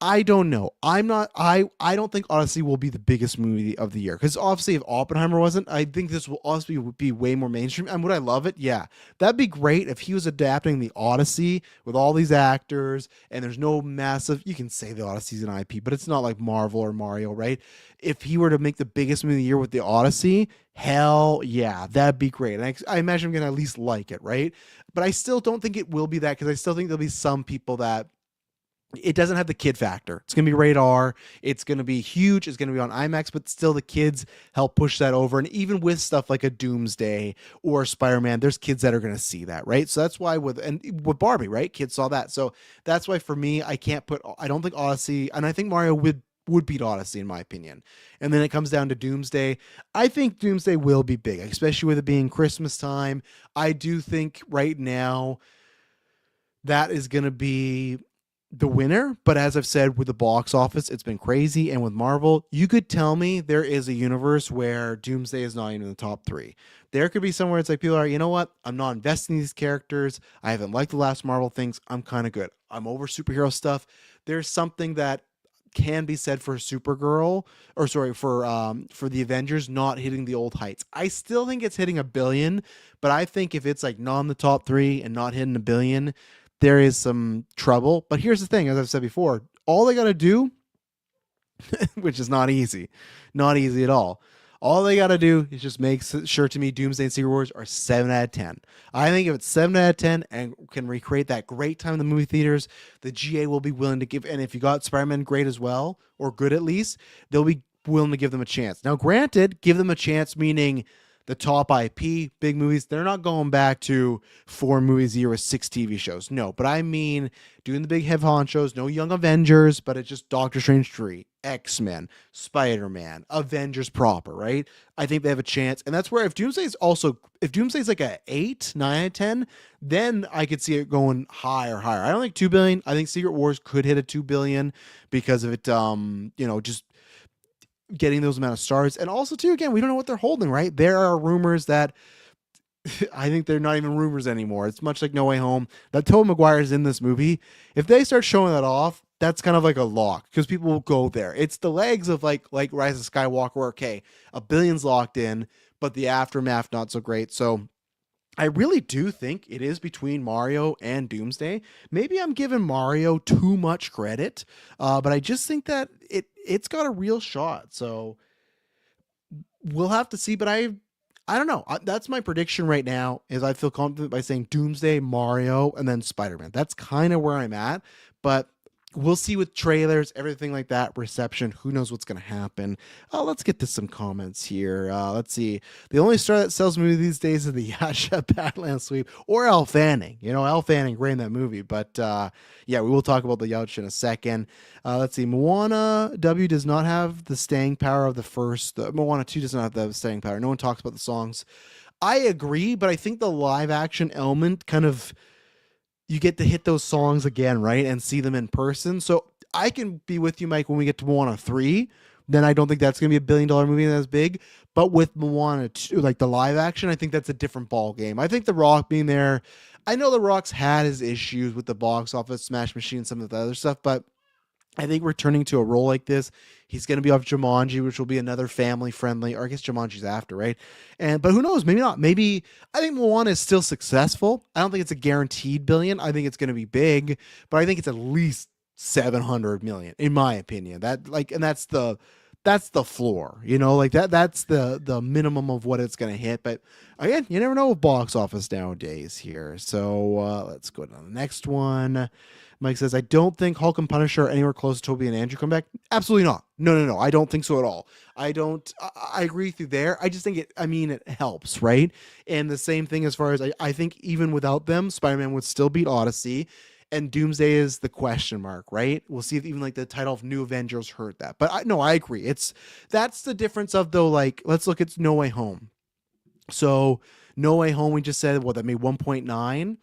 Speaker 1: I don't know. I don't think Odyssey will be the biggest movie of the year, because obviously if Oppenheimer wasn't, I think this will also be way more mainstream. And would I love it? Yeah, that'd be great if he was adapting the Odyssey with all these actors and there's no massive. You can say the Odyssey's an IP, but it's not like Marvel or Mario, right? If he were to make the biggest movie of the year with the Odyssey, hell yeah, that'd be great. And I imagine I'm gonna at least like it, right? But I still don't think it will be that, because I still think there'll be some people that it doesn't have the kid factor. It's going to be rated R. It's going to be huge. It's going to be on IMAX, but still the kids help push that over. And even with stuff like a Doomsday or Spider-Man, there's kids that are going to see that, right? So that's why with Barbie, right? Kids saw that. So that's why for me, I don't think Odyssey, and I think Mario would beat Odyssey in my opinion. And then it comes down to Doomsday. I think Doomsday will be big, especially with it being Christmas time. I do think right now that is going to be the winner. But as I've said, with the box office, it's been crazy. And with Marvel, you could tell me there is a universe where Doomsday is not even in the top 3. There could be somewhere it's like people are, you know what? I'm not investing in these characters. I haven't liked the last Marvel things. I'm kind of good. I'm over superhero stuff. There's something that can be said for Supergirl, or sorry, for the Avengers not hitting the old heights. I still think it's hitting 1 billion, but I think if it's like not in the top 3 and not hitting 1 billion, there is some trouble. But here's the thing, as I've said before, all they got to do, which is not easy at all. All they got to do is just make sure to me Doomsday and Secret Wars are 7 out of 10. I think if it's 7 out of 10 and can recreate that great time in the movie theaters, the GA will be willing to give. And if you got Spider-Man great as well, or good at least, they'll be willing to give them a chance. Now, granted, give them a chance, meaning the top IP, big movies, they're not going back to 4 movies a year with 6 TV shows. No, but I mean doing the big heavy honchos, no Young Avengers, but it's just Doctor Strange 3, X-Men, Spider-Man, Avengers proper, right? I think they have a chance. And that's where if Doomsday's like a 8, 9 out of 10, then I could see it going higher. I don't think 2 billion. I think Secret Wars could hit a 2 billion because of it, just getting those amount of stars. And also too, again, we don't know what they're holding, right? There are rumors that I think they're not even rumors anymore. It's much like No Way Home that Tobey Maguire is in this movie. If they start showing that off, that's kind of like a lock, because people will go there. It's the legs of like Rise of Skywalker, where, okay, 1 billion's locked in, but the aftermath not so great. So I really do think it is between Mario and Doomsday. Maybe I'm giving Mario too much credit, but I just think that it's got a real shot. So we'll have to see. But I don't know. That's my prediction right now. Is I feel confident by saying Doomsday, Mario, and then Spider-Man. That's kind of where I'm at. But we'll see with trailers, everything like that, reception. Who knows what's going to happen? Let's get to some comments here. Let's see. The only star that sells movies these days is the Yasha Badlands sweep or Elle Fanning. You know, Elle Fanning, great in that movie. But yeah, we will talk about the Yacht in a second. Let's see. Moana W does not have the staying power of the first. Moana 2 does not have the staying power. No one talks about the songs. I agree, but I think the live action element kind of you get to hit those songs again, right? And see them in person. So I can be with you, Mike, when we get to Moana 3. Then I don't think that's going to be $1 billion movie that's big. But with Moana 2, like the live action, I think that's a different ball game. I think The Rock being there, I know The Rock's had his issues with the box office, Smash Machine, some of the other stuff, but I think returning to a role like this, he's going to be off Jumanji, which will be another family friendly, or I guess Jumanji's after, right? But who knows? Maybe not. Maybe I think Moana is still successful. I don't think it's a guaranteed billion. I think it's going to be big, but I think it's at least 700 million, in my opinion. And that's the floor, like that's the minimum of what it's going to hit. But again, you never know with box office nowadays here. So let's go to the next one. Mike says, I don't think Hulk and Punisher are anywhere close to Toby and Andrew come back. Absolutely not. No. I don't think so at all. I agree with you there. I just think it helps, right? And the same thing as far as I think even without them, Spider-Man would still beat Odyssey. And Doomsday is the question mark, right? We'll see if even like the title of New Avengers hurt that. But I agree. That's the difference of though, like, let's look at No Way Home. So No Way Home, we just said, that made 1.9.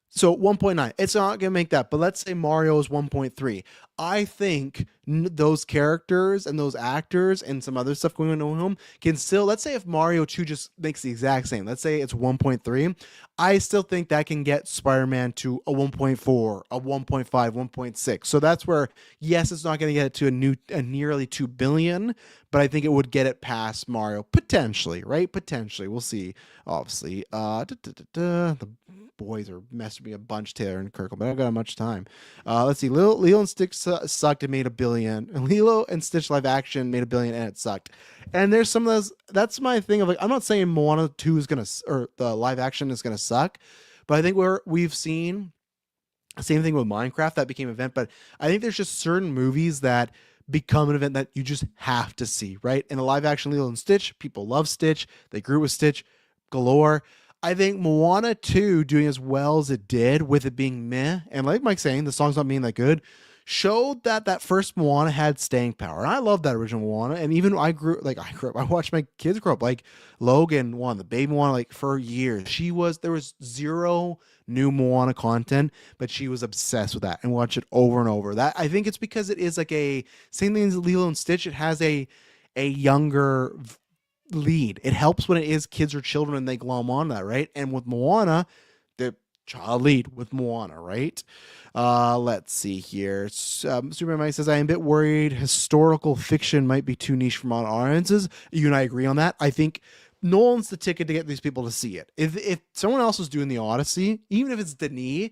Speaker 1: So 1.9, it's not going to make that, but let's say Mario is 1.3. I think those characters and those actors and some other stuff going on at home can still, let's say if Mario 2 just makes the exact same, let's say it's 1.3, I still think that can get Spider-Man to a 1.4, a 1.5, 1.6. So that's where, yes, it's not going to get it to a nearly 2 billion, but I think it would get it past Mario, potentially, right? Potentially. We'll see, obviously. The boys are messing me a bunch, Taylor and Kirkle, but I don't got much time. Let's see. Lilo and Stitch sucked and made $1 billion. Lilo and Stitch live action made $1 billion and it sucked. And there's some of those. That's my thing of like, I'm not saying Moana 2 is gonna, or the live action is gonna suck, but I think we've seen same thing with Minecraft that became an event. But I think there's just certain movies that become an event that you just have to see, right? In a live action Lilo and Stitch, people love Stitch. They grew with Stitch galore. I think Moana 2 doing as well as it did with it being meh, and like Mike's saying, the song's not being that good, showed that first Moana had staying power. And I love that original Moana. And even I watched my kids grow up. Like Logan won the baby Moana like for years. There was zero new Moana content, but she was obsessed with that and watched it over and over. That I think it's because it is like a same thing as Lilo and Stitch. It has a younger lead. It helps when it is kids or children and they glom on that, right? And with Moana, the child lead with Moana, right? Let's see here. Superman Mike says, I am a bit worried historical fiction might be too niche for modern audiences. You and I agree on that. I think Nolan's the ticket to get these people to see it. If someone else was doing the Odyssey, even if it's Denis,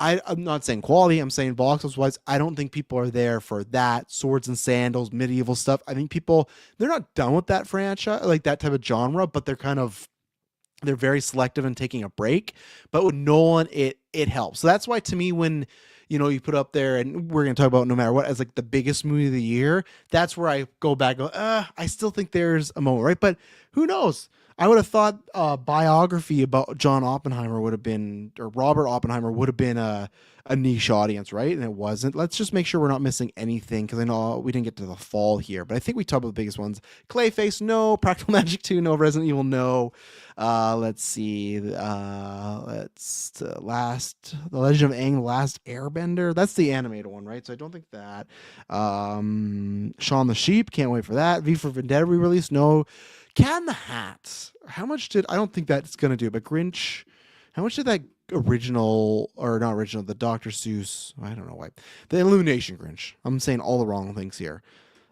Speaker 1: I'm not saying quality, I'm saying box office wise, I don't think people are there for that swords and sandals, medieval stuff. I think they're not done with that franchise, like that type of genre, but they're very selective and taking a break. But with Nolan, it helps. So that's why to me, when you put up there, and we're gonna talk about No Matter What as like the biggest movie of the year, that's where I go back and go, I still think there's a moment, right? But who knows? I would have thought a biography about John Oppenheimer would have been, or Robert Oppenheimer would have been a niche audience, right? And it wasn't. Let's just make sure we're not missing anything, because I know we didn't get to the fall here, but I think we talked about the biggest ones. Clayface, no. Practical Magic 2, no. Resident Evil, no. Let's see. The Legend of Aang, The Last Airbender. That's the animated one, right? So I don't think that. Shaun the Sheep, can't wait for that. V for Vendetta re-release, no. Cat in the Hat. I don't think that's going to do, but Grinch, how much did that original, or not original, the Dr. Seuss, I don't know why, the Illumination Grinch. I'm saying all the wrong things here.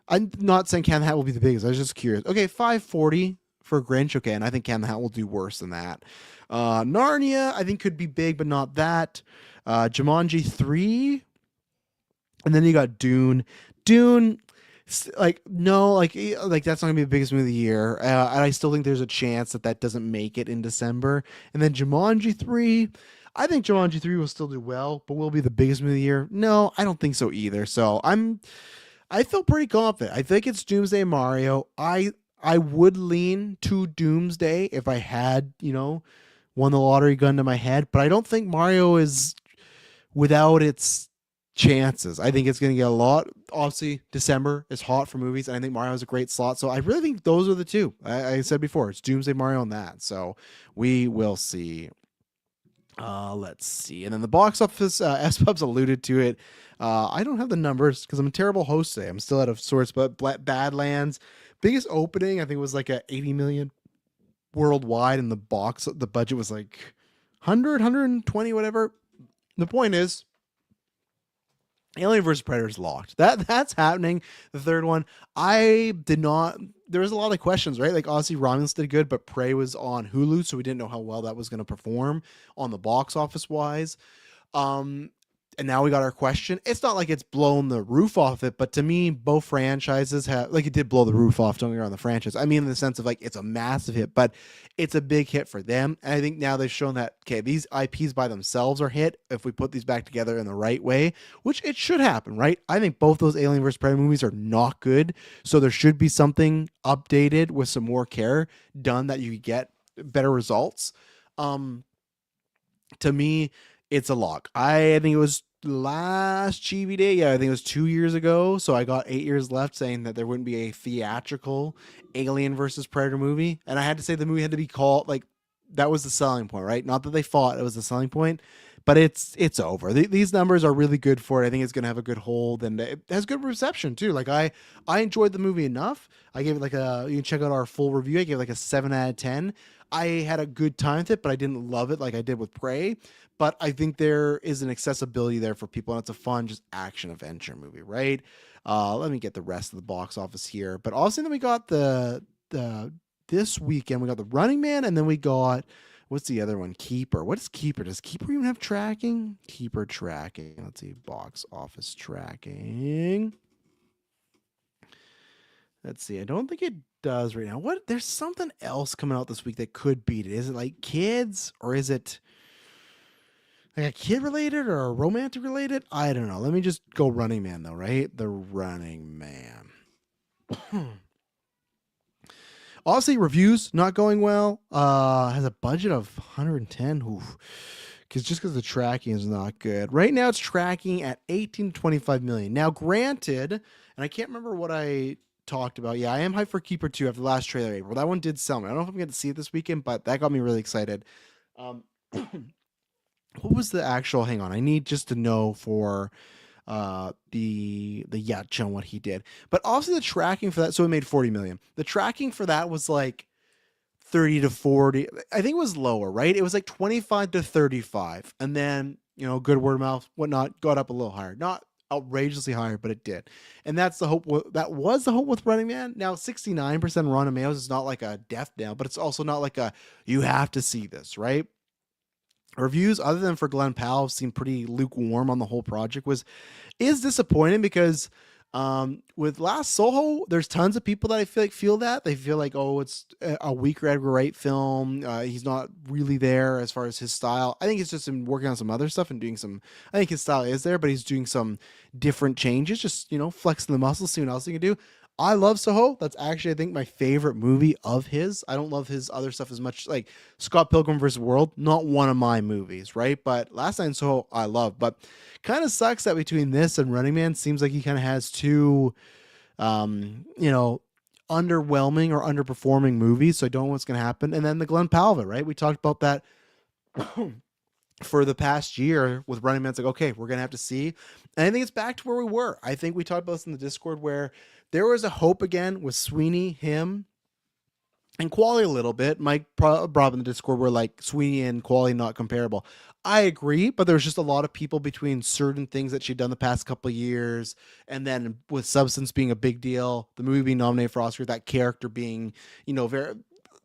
Speaker 1: I'm not saying Cat in the Hat will be the biggest. I was just curious. Okay, 540 for Grinch. Okay, and I think Cat in the Hat will do worse than that. Narnia, I think could be big, but not that. Jumanji 3. And then you got Dune. Like no, like that's not gonna be the biggest movie of the year, and I still think there's a chance that that doesn't make it in December. And then Jumanji 3, I think Jumanji 3 will still do well, but will be the biggest movie of the year? No, I don't think so either. So I feel pretty confident. I think it's Doomsday Mario. I would lean to Doomsday if I had won the lottery gun to my head, but I don't think Mario is without its chances. I think it's going to get a lot. Obviously, December is hot for movies, and I think Mario has a great slot. So I really think those are the two. I said before, it's Doomsday Mario on that. So we will see. Let's see. And then the box office, S-Pubs alluded to it. I don't have the numbers because I'm a terrible host today. I'm still out of sorts, but Badlands, biggest opening, I think it was like a 80 million worldwide, and the budget was like 120, whatever. The point is, Alien vs. Predator is locked. That's happening. The third one, I did not. There was a lot of questions, right? Like obviously Romulus did good, but Prey was on Hulu, so we didn't know how well that was going to perform on the box office wise. And now we got our question. It's not like it's blown the roof off it, but to me, both franchises have, like, it did blow the roof off, don't get me wrong, the franchise. I mean, in the sense of like it's a massive hit, but it's a big hit for them. And I think now they've shown that, okay, these IPs by themselves are hit if we put these back together in the right way, which it should happen, right? I think both those Alien vs. Predator movies are not good. So there should be something updated with some more care done that you get better results. To me, it's a lock. I think it was last Chibi Day. Yeah, I think it was 2 years ago. So I got 8 years left saying that there wouldn't be a theatrical Alien versus Predator movie. And I had to say the movie had to be called, like, that was the selling point, right? Not that they fought, it was the selling point. But it's over. These numbers are really good for it. I think it's going to have a good hold, and it has good reception too. Like I enjoyed the movie enough. I gave it like you can check out our full review. I gave it like a 7 out of 10. I had a good time with it, but I didn't love it like I did with Prey. But I think there is an accessibility there for people, and it's a fun, just action adventure movie, right? Let me get the rest of the box office here. But also then we got the this weekend we got The Running Man, and then we got, what's the other one? Keeper. What is Keeper? Does Keeper even have tracking? Keeper tracking. Let's see. Box office tracking. Let's see. I don't think it does right now. What? There's something else coming out this week that could beat it. Is it like kids, or is it like a kid related or a romantic related? I don't know. Let me just go Running Man though, right? The Running Man. Obviously, reviews not going well. Has a budget of 110. Oof. Because the tracking is not good. Right now, it's tracking at 18 to 25 million. Now, granted, and I can't remember what I talked about. Yeah, I am hyped for Keeper 2 after the last trailer April. That one did sell me. I don't know if I'm going to see it this weekend, but that got me really excited. What was the actual? Hang on, I need just to know for the Yatcha and what he did. But also the tracking for that, so it made 40 million. The tracking for that was like 30 to 40. I think it was lower, right? It was like 25 to 35. And then, good word of mouth, whatnot, got up a little higher. Not outrageously higher, but it did. And that's the hope. That was the hope with Running Man. Now, 69% Rotten Tomatoes is not like a death nail, but it's also not like a, you have to see this, right? Reviews, other than for Glenn Powell, seem pretty lukewarm on the whole project. Is disappointing because with Last Soho, there's tons of people that I feel that they feel like, oh, it's a weaker Edgar Wright film. He's not really there as far as his style. I think it's just him working on some other stuff and doing some. I think his style is there, but he's doing some different changes, just flexing the muscles, seeing what else he can do. I love Soho. That's actually, I think, my favorite movie of his. I don't love his other stuff as much. Like Scott Pilgrim vs. World, not one of my movies, right? But Last Night in Soho, I love. But kind of sucks that between this and Running Man, seems like he kind of has two, underwhelming or underperforming movies. So I don't know what's going to happen. And then the Glenn Powell, right? We talked about that for the past year with Running Man. It's like, okay, we're going to have to see. And I think it's back to where we were. I think we talked about this in the Discord where there was a hope again with Sweeney, him, and Quali a little bit. Mike brought up in the Discord where like Sweeney and Quali not comparable. I agree, but there's just a lot of people between certain things that she'd done the past couple of years, and then with Substance being a big deal, the movie being nominated for Oscar, that character being, very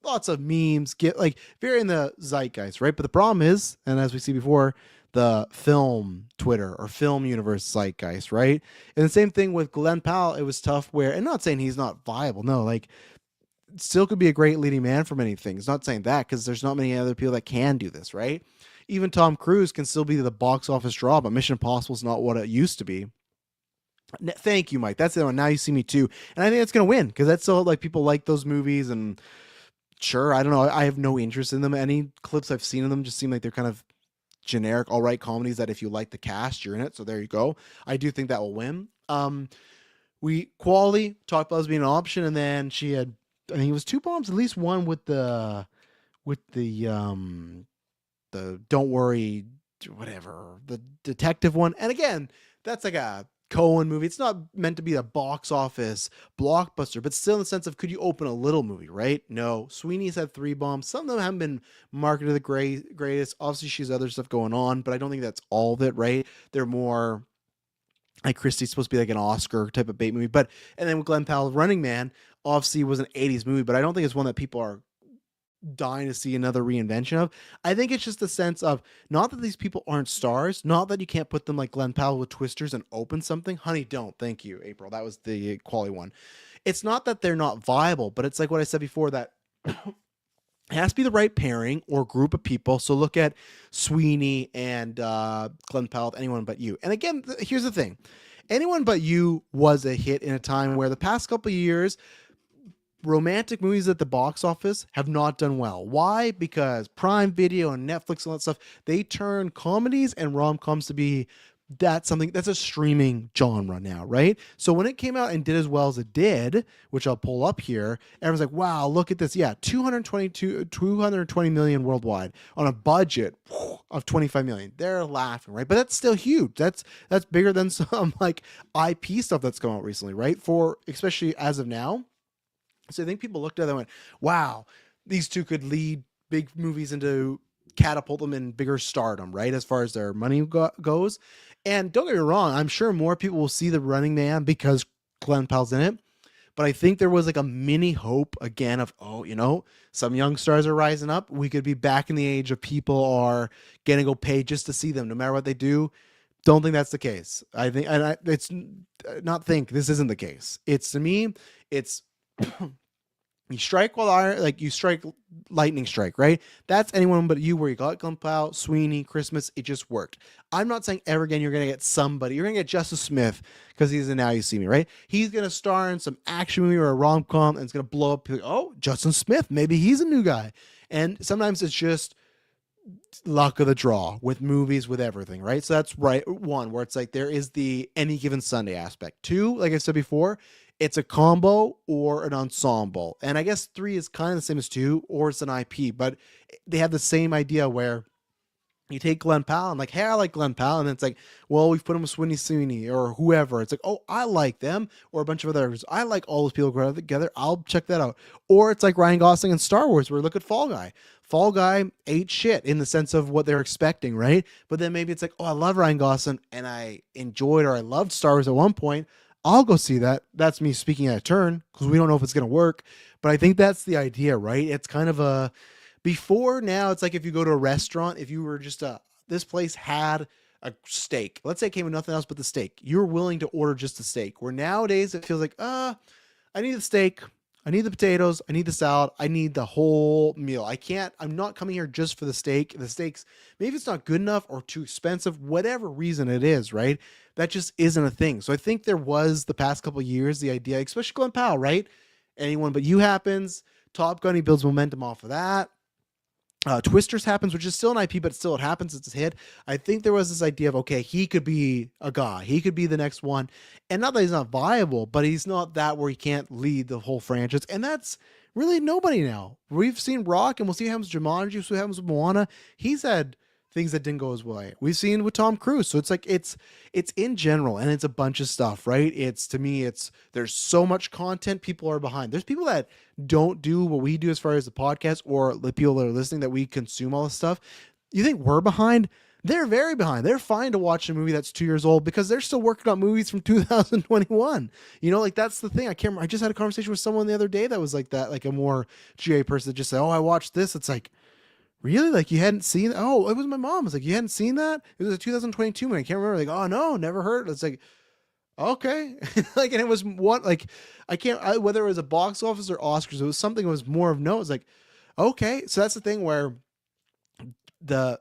Speaker 1: lots of memes, get like very in the zeitgeist, right? But the problem is, and as we see before, the film Twitter or film universe zeitgeist, right? And the same thing with Glenn Powell. It was tough where, and not saying he's not viable, no, like still could be a great leading man for many things. Not saying that because there's not many other people that can do this, right? Even Tom Cruise can still be the box office draw, but Mission Impossible is not what it used to be. Thank you, Mike. That's the one. Now You See Me Too, and I think it's gonna win because that's so like people like those movies. And sure, I don't know. I have no interest in them. Any clips I've seen of them just seem like they're kind of generic, all right comedies that if you like the cast, you're in it. So there you go. I do think that will win. We quality talked about as being an option, and then she had, I think it was two bombs, at least one with the Don't Worry, whatever, the detective one. And again, that's like a Cohen movie. It's not meant to be a box office blockbuster, but still in the sense of could you open a little movie, right? No. Sweeney's had 3 bombs. Some of them haven't been marketed the greatest. Obviously, she has other stuff going on, but I don't think that's all of it, right? They're more like Christie's supposed to be like an Oscar type of bait movie. But and then with Glenn Powell, Running Man, obviously was an 80s movie, but I don't think it's one that people are dying to see another reinvention of. I think it's just a sense of not that these people aren't stars, not that you can't put them like Glenn Powell with Twisters and open something. Honey, don't. Thank you, April. That was the quality one. It's not that they're not viable, but it's like what I said before, that it has to be the right pairing or group of people. So look at Sweeney and Glenn Powell, Anyone But You. And again, here's the thing. Anyone But You was a hit in a time where the past couple of years, romantic movies at the box office have not done well. Why? Because Prime Video and Netflix and all that stuff, they turn comedies and rom-coms to be that's a streaming genre now, right? So when it came out and did as well as it did, which I'll pull up here, everyone's like, wow, look at this. Yeah, 220 million worldwide on a budget of 25 million. They're laughing, right? But that's still huge. That's bigger than some like IP stuff that's come out recently, right? For especially as of now. So I think people looked at it and went, wow, these two could lead big movies into catapult them in bigger stardom, right? As far as their money goes. And don't get me wrong, I'm sure more people will see The Running Man because Glenn Powell's in it. But I think there was like a mini hope again of, some young stars are rising up. We could be back in the age of people are going to go pay just to see them no matter what they do. Don't think that's the case. I think, this isn't the case. It's, to me, it's you strike while iron, like you strike lightning strike, right? That's Anyone But You, where you got Glenn Powell, Sweeney, Christmas. It just worked. I'm not saying ever again you're going to get somebody. You're going to get Justice Smith because he's in Now You See Me, right? He's going to star in some action movie or a rom-com and it's going to blow up. Like, oh, Justin Smith, maybe he's a new guy. And sometimes it's just luck of the draw with movies, with everything, right? So that's right. One, where it's like there is the Any Given Sunday aspect. 2, like I said before, it's a combo or an ensemble. And I guess 3 is kind of the same as 2, or it's an IP, but they have the same idea where you take Glenn Powell and like, hey, I like Glenn Powell. And then it's like, well, we've put him with Sweeney or whoever. It's like, oh, I like them, or a bunch of others. I like all those people together. I'll check that out. Or it's like Ryan Gosling and Star Wars, where look at Fall Guy. Fall Guy ate shit in the sense of what they're expecting, right? But then maybe it's like, oh, I love Ryan Gosling and I enjoyed or I loved Star Wars at one point. I'll go see that. That's me speaking out of turn because we don't know if it's going to work. But I think that's the idea, right? It's kind of a before now. It's like if you go to a restaurant, if you were just this place had a steak. Let's say it came with nothing else but the steak. You're willing to order just the steak. Where nowadays it feels like, I need the steak. I need the potatoes. I need the salad. I need the whole meal. I'm not coming here just for the steak. The steaks, maybe it's not good enough or too expensive, whatever reason it is, right? That just isn't a thing. So I think there was the past couple of years, the idea, especially Glenn Powell, right? Anyone But You happens. Top Gun, he builds momentum off of that. Twisters happens, which is still an IP, but still it happens. It's a hit. I think there was this idea of, okay, he could be a guy. He could be the next one. And not that he's not viable, but he's not that where he can't lead the whole franchise. And that's really nobody now. We've seen Rock, and we'll see what happens with Jumanji, we'll see what happens with Moana. He's had things that didn't go his way. We've seen with Tom Cruise. So it's like, it's in general, and it's a bunch of stuff, right? To me, there's so much content people are behind. There's people that don't do what we do as far as the podcast or the people that are listening that we consume all this stuff. You think we're behind? They're very behind. They're fine to watch a movie that's 2 years old because they're still working on movies from 2021. Like that's the thing. I can't remember. I just had a conversation with someone the other day that was like that, like a more GA person that just said, oh, I watched this. It's like, Really? Like you hadn't seen? Oh, it was my mom. It's like you hadn't seen that. It was a 2022 one. I can't remember. Like, oh no, never heard. It's like okay, like, and it was what like whether it was a box office or Oscars. It was something that was more of note. It's like okay, so that's the thing where the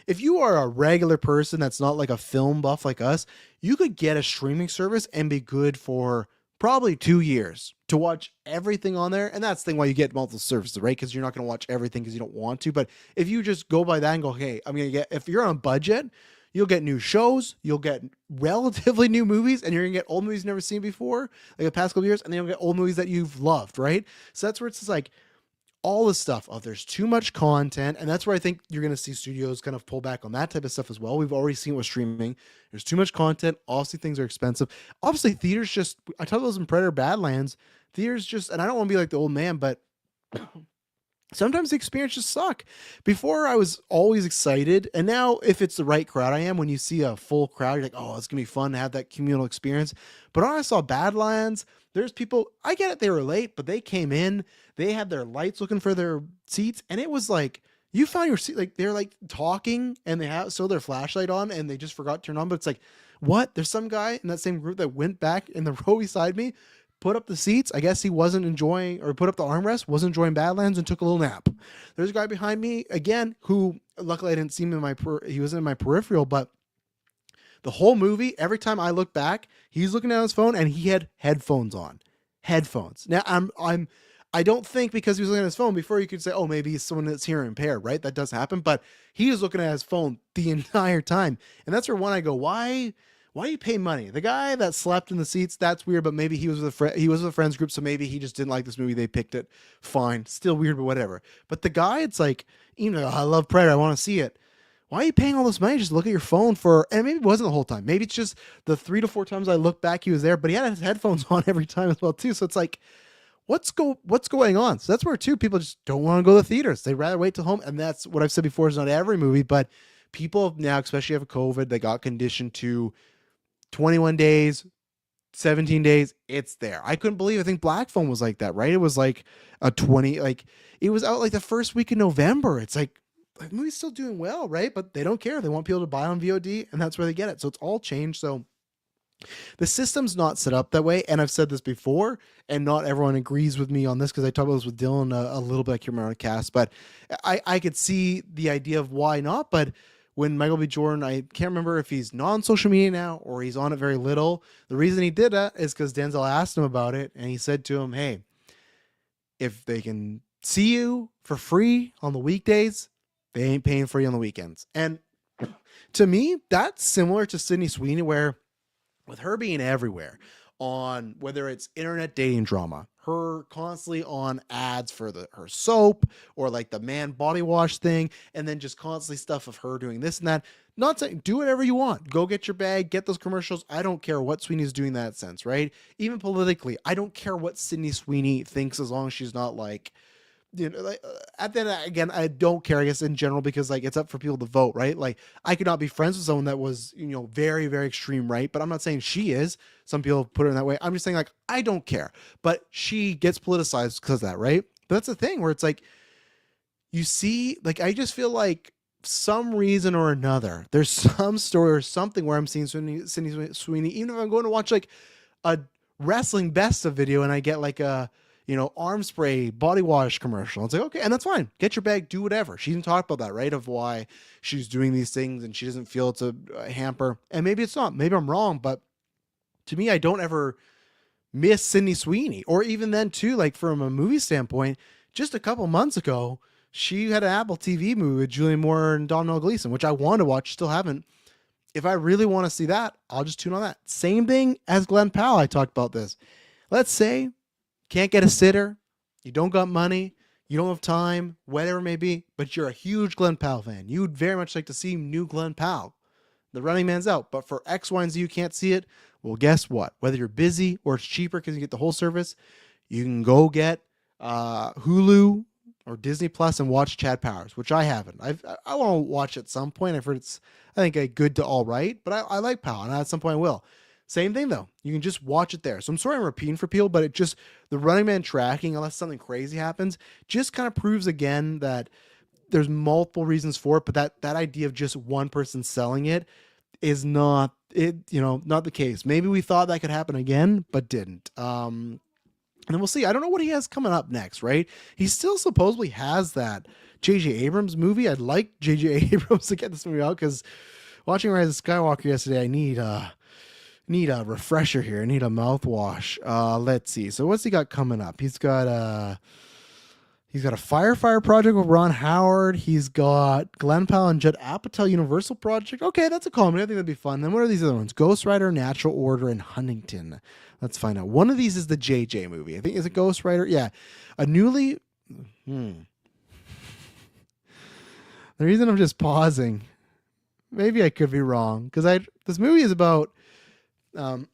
Speaker 1: if you are a regular person that's not like a film buff like us, you could get a streaming service and be good for probably 2 years to watch everything on there. And that's the thing why you get multiple services, right? Because you're not going to watch everything because you don't want to. But if you just go by that and go, hey, I'm going to get, if you're on a budget, you'll get new shows, you'll get relatively new movies, and you're going to get old movies you've never seen before, like the past couple years, and then you'll get old movies that you've loved, right? So that's where it's just like, all the stuff of there's too much content, and that's where I think you're going to see studios kind of pull back on that type of stuff as well. We've already seen with streaming, there's too much content. Obviously things are expensive. Obviously theaters just, I talked about those in Predator Badlands, theaters just, and I don't want to be like the old man, but sometimes the experience just suck. Before I was always excited, and now if it's the right crowd, I am. When you see a full crowd, you're like, oh, it's gonna be fun to have that communal experience. But when I saw Badlands, there's people, I get it, they were late, but they came in, they had their lights looking for their seats, and it was like you found your seat, like they're like talking and they have so their flashlight on and they just forgot to turn on. But it's like, what? There's some guy in that same group that went back in the row beside me, put up the seats. I guess he wasn't enjoying, or put up the armrest, wasn't enjoying Badlands, and took a little nap. There's a guy behind me again who, luckily, I didn't see him in he was in my peripheral, but the whole movie, every time I look back, he's looking at his phone and he had headphones on. Headphones. Now I don't think because he was looking at his phone before you could say, oh, maybe he's someone that's hearing impaired, right? That does happen, but he was looking at his phone the entire time. And that's where one I go, why do you pay money? The guy that slept in the seats, that's weird, but maybe he was with a friends group, so maybe he just didn't like this movie. They picked it. Fine. Still weird, but whatever. But the guy, it's like, you know, I love Predator. I want to see it. Why are you paying all this money? Just look at your phone for, and maybe it wasn't the whole time. Maybe it's just the 3 to 4 times I look back, he was there, but he had his headphones on every time as well too. So it's like, what's going on? So that's where too people just don't want to go to the theaters. They'd rather wait till home. And that's what I've said before, is not every movie, but people now, especially after COVID, they got conditioned to 21 days, 17 days, it's there. I couldn't believe, I think Black Phone was like that, right? It was like a 20, like it was out like the first week of November. It's like the movie's still doing well, right? But they don't care. They want people to buy on VOD, and that's where they get it. So it's all changed. So the system's not set up that way. And I've said this before, and not everyone agrees with me on this because I talked about this with Dylan a little bit. I can't remember on a cast, but I could see the idea of why not. But when Michael B. Jordan, I can't remember if he's not on social media now or he's on it very little. The reason he did that is because Denzel asked him about it, and he said to him, hey, if they can see you for free on the weekdays, they ain't paying for you on the weekends. And to me, that's similar to Sydney Sweeney, where with her being everywhere on whether it's internet dating drama, her constantly on ads for her soap, or like the man body wash thing, and then just constantly stuff of her doing this and that. Not saying do whatever you want, go get your bag, get those commercials. I don't care what Sweeney's doing in that sense, right? Even politically, I don't care what Sydney Sweeney thinks, as long as she's not like, you know, like, at the end, again, I don't care, I guess, in general, because like it's up for people to vote, right? Like I could not be friends with someone that was, you know, very, very extreme right, but I'm not saying she is. Some people put her in that way. I'm just saying, like, I don't care, but she gets politicized because of that, right? But that's the thing where it's like, you see, like, I just feel like some reason or another, there's some story or something where I'm seeing Sydney Sweeney, even if I'm going to watch like a wrestling best of video and I get like a, you know, arm spray, body wash commercial. It's like, okay, and that's fine. Get your bag, do whatever. She didn't talk about that, right? Of why she's doing these things and she doesn't feel it's a hamper. And maybe it's not. Maybe I'm wrong, but to me, I don't ever miss Sydney Sweeney. Or even then too, like from a movie standpoint, just a couple months ago, she had an Apple TV movie with Julianne Moore and Domhnall Gleeson, which I want to watch, still haven't. If I really want to see that, I'll just tune on that. Same thing as Glenn Powell. I talked about this. Let's say can't get a sitter, you don't got money, you don't have time, whatever it may be, but you're a huge Glenn Powell fan. You would very much like to see new Glenn Powell. The Running Man's out, but for X, Y, and Z, you can't see it. Well, guess what? Whether you're busy or it's cheaper because you get the whole service, you can go get Hulu or Disney Plus and watch Chad Powers, which I haven't. I want to watch at some point. I've heard it's, I think, a good to all right, but I like Powell, and at some point I will. Same thing though. You can just watch it there. So I'm sorry I'm repeating for people, but it just, the Running Man tracking, unless something crazy happens, just kind of proves again that there's multiple reasons for it, but that idea of just one person selling it is not it, not the case. Maybe we thought that could happen again, but didn't. And then we'll see. I don't know what he has coming up next, right? He still supposedly has that J.J. Abrams movie. I'd like J.J. Abrams to get this movie out, because watching Rise of Skywalker yesterday, I need a refresher here. I need a mouthwash. Let's see. So what's he got coming up? He's got a Firefire project with Ron Howard. He's got Glenn Powell and Judd Apatow Universal project. Okay, that's a comedy. I think that'd be fun. Then what are these other ones? Ghost Rider, Natural Order, and Huntington. Let's find out. One of these is the JJ movie. I think is it Ghost Rider? Yeah. A newly. The reason I'm just pausing, maybe I could be wrong, because this movie is about. It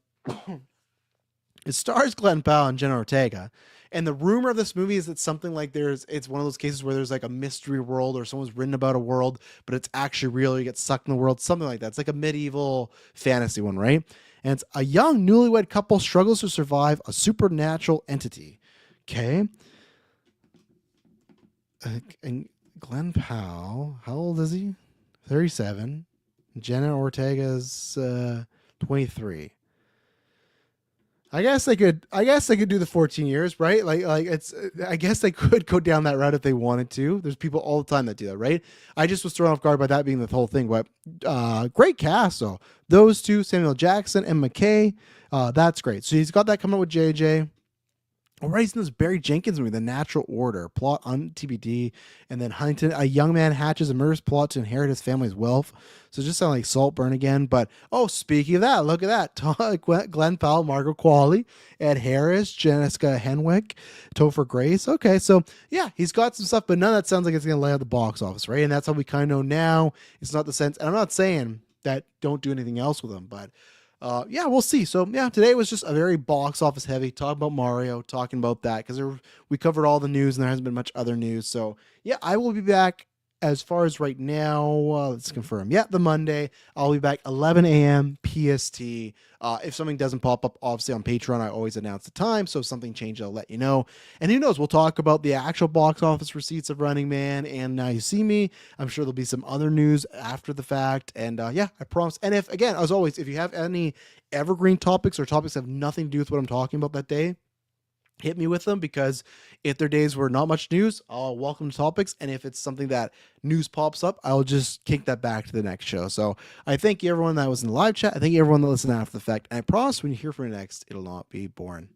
Speaker 1: stars Glenn Powell and Jenna Ortega. And the rumor of this movie is that something like it's one of those cases where there's like a mystery world, or someone's written about a world, but it's actually real. You get sucked in the world, something like that. It's like a medieval fantasy one, right? And it's a young newlywed couple struggles to survive a supernatural entity. Okay. And Glenn Powell, how old is he? 37. Jenna Ortega's 23. I guess they could do the 14 years, right? I guess they could go down that route if they wanted to. There's people all the time that do that, right? I just was thrown off guard by that being the whole thing, but great cast though. Those two, Samuel Jackson and McKay, that's great. So he's got that coming up with JJ. Alright, he's in this Barry Jenkins movie, The Natural Order, plot on TBD, and then Huntington, a young man hatches a murderous plot to inherit his family's wealth. So it just sounds like Saltburn again. But, speaking of that, look at that. Glenn Powell, Margot Qualley, Ed Harris, Jessica Henwick, Topher Grace. Okay, so, yeah, he's got some stuff, but none of that sounds like it's going to lay out the box office, right? And that's how we kind of know now. It's not the sense, and I'm not saying that don't do anything else with them, but we'll see. So today was just a very box office heavy, talking about Mario, talking about that, because we covered all the news and there hasn't been much other news. So I will be back as far as right now. Let's confirm. The Monday I'll be back 11 a.m. PST. If something doesn't pop up, obviously on Patreon, I always announce the time. So if something changes, I'll let you know. And who knows, we'll talk about the actual box office receipts of Running Man and Now You See Me. I'm sure there'll be some other news after the fact. And I promise. And if, again, as always, if you have any evergreen topics or topics that have nothing to do with what I'm talking about that day, hit me with them, because if there are days where not much news, I'll welcome topics. And if it's something that news pops up, I'll just kick that back to the next show. So I thank you everyone that was in the live chat. I thank you everyone that listened after the fact. And I promise when you hear from me next, it'll not be boring.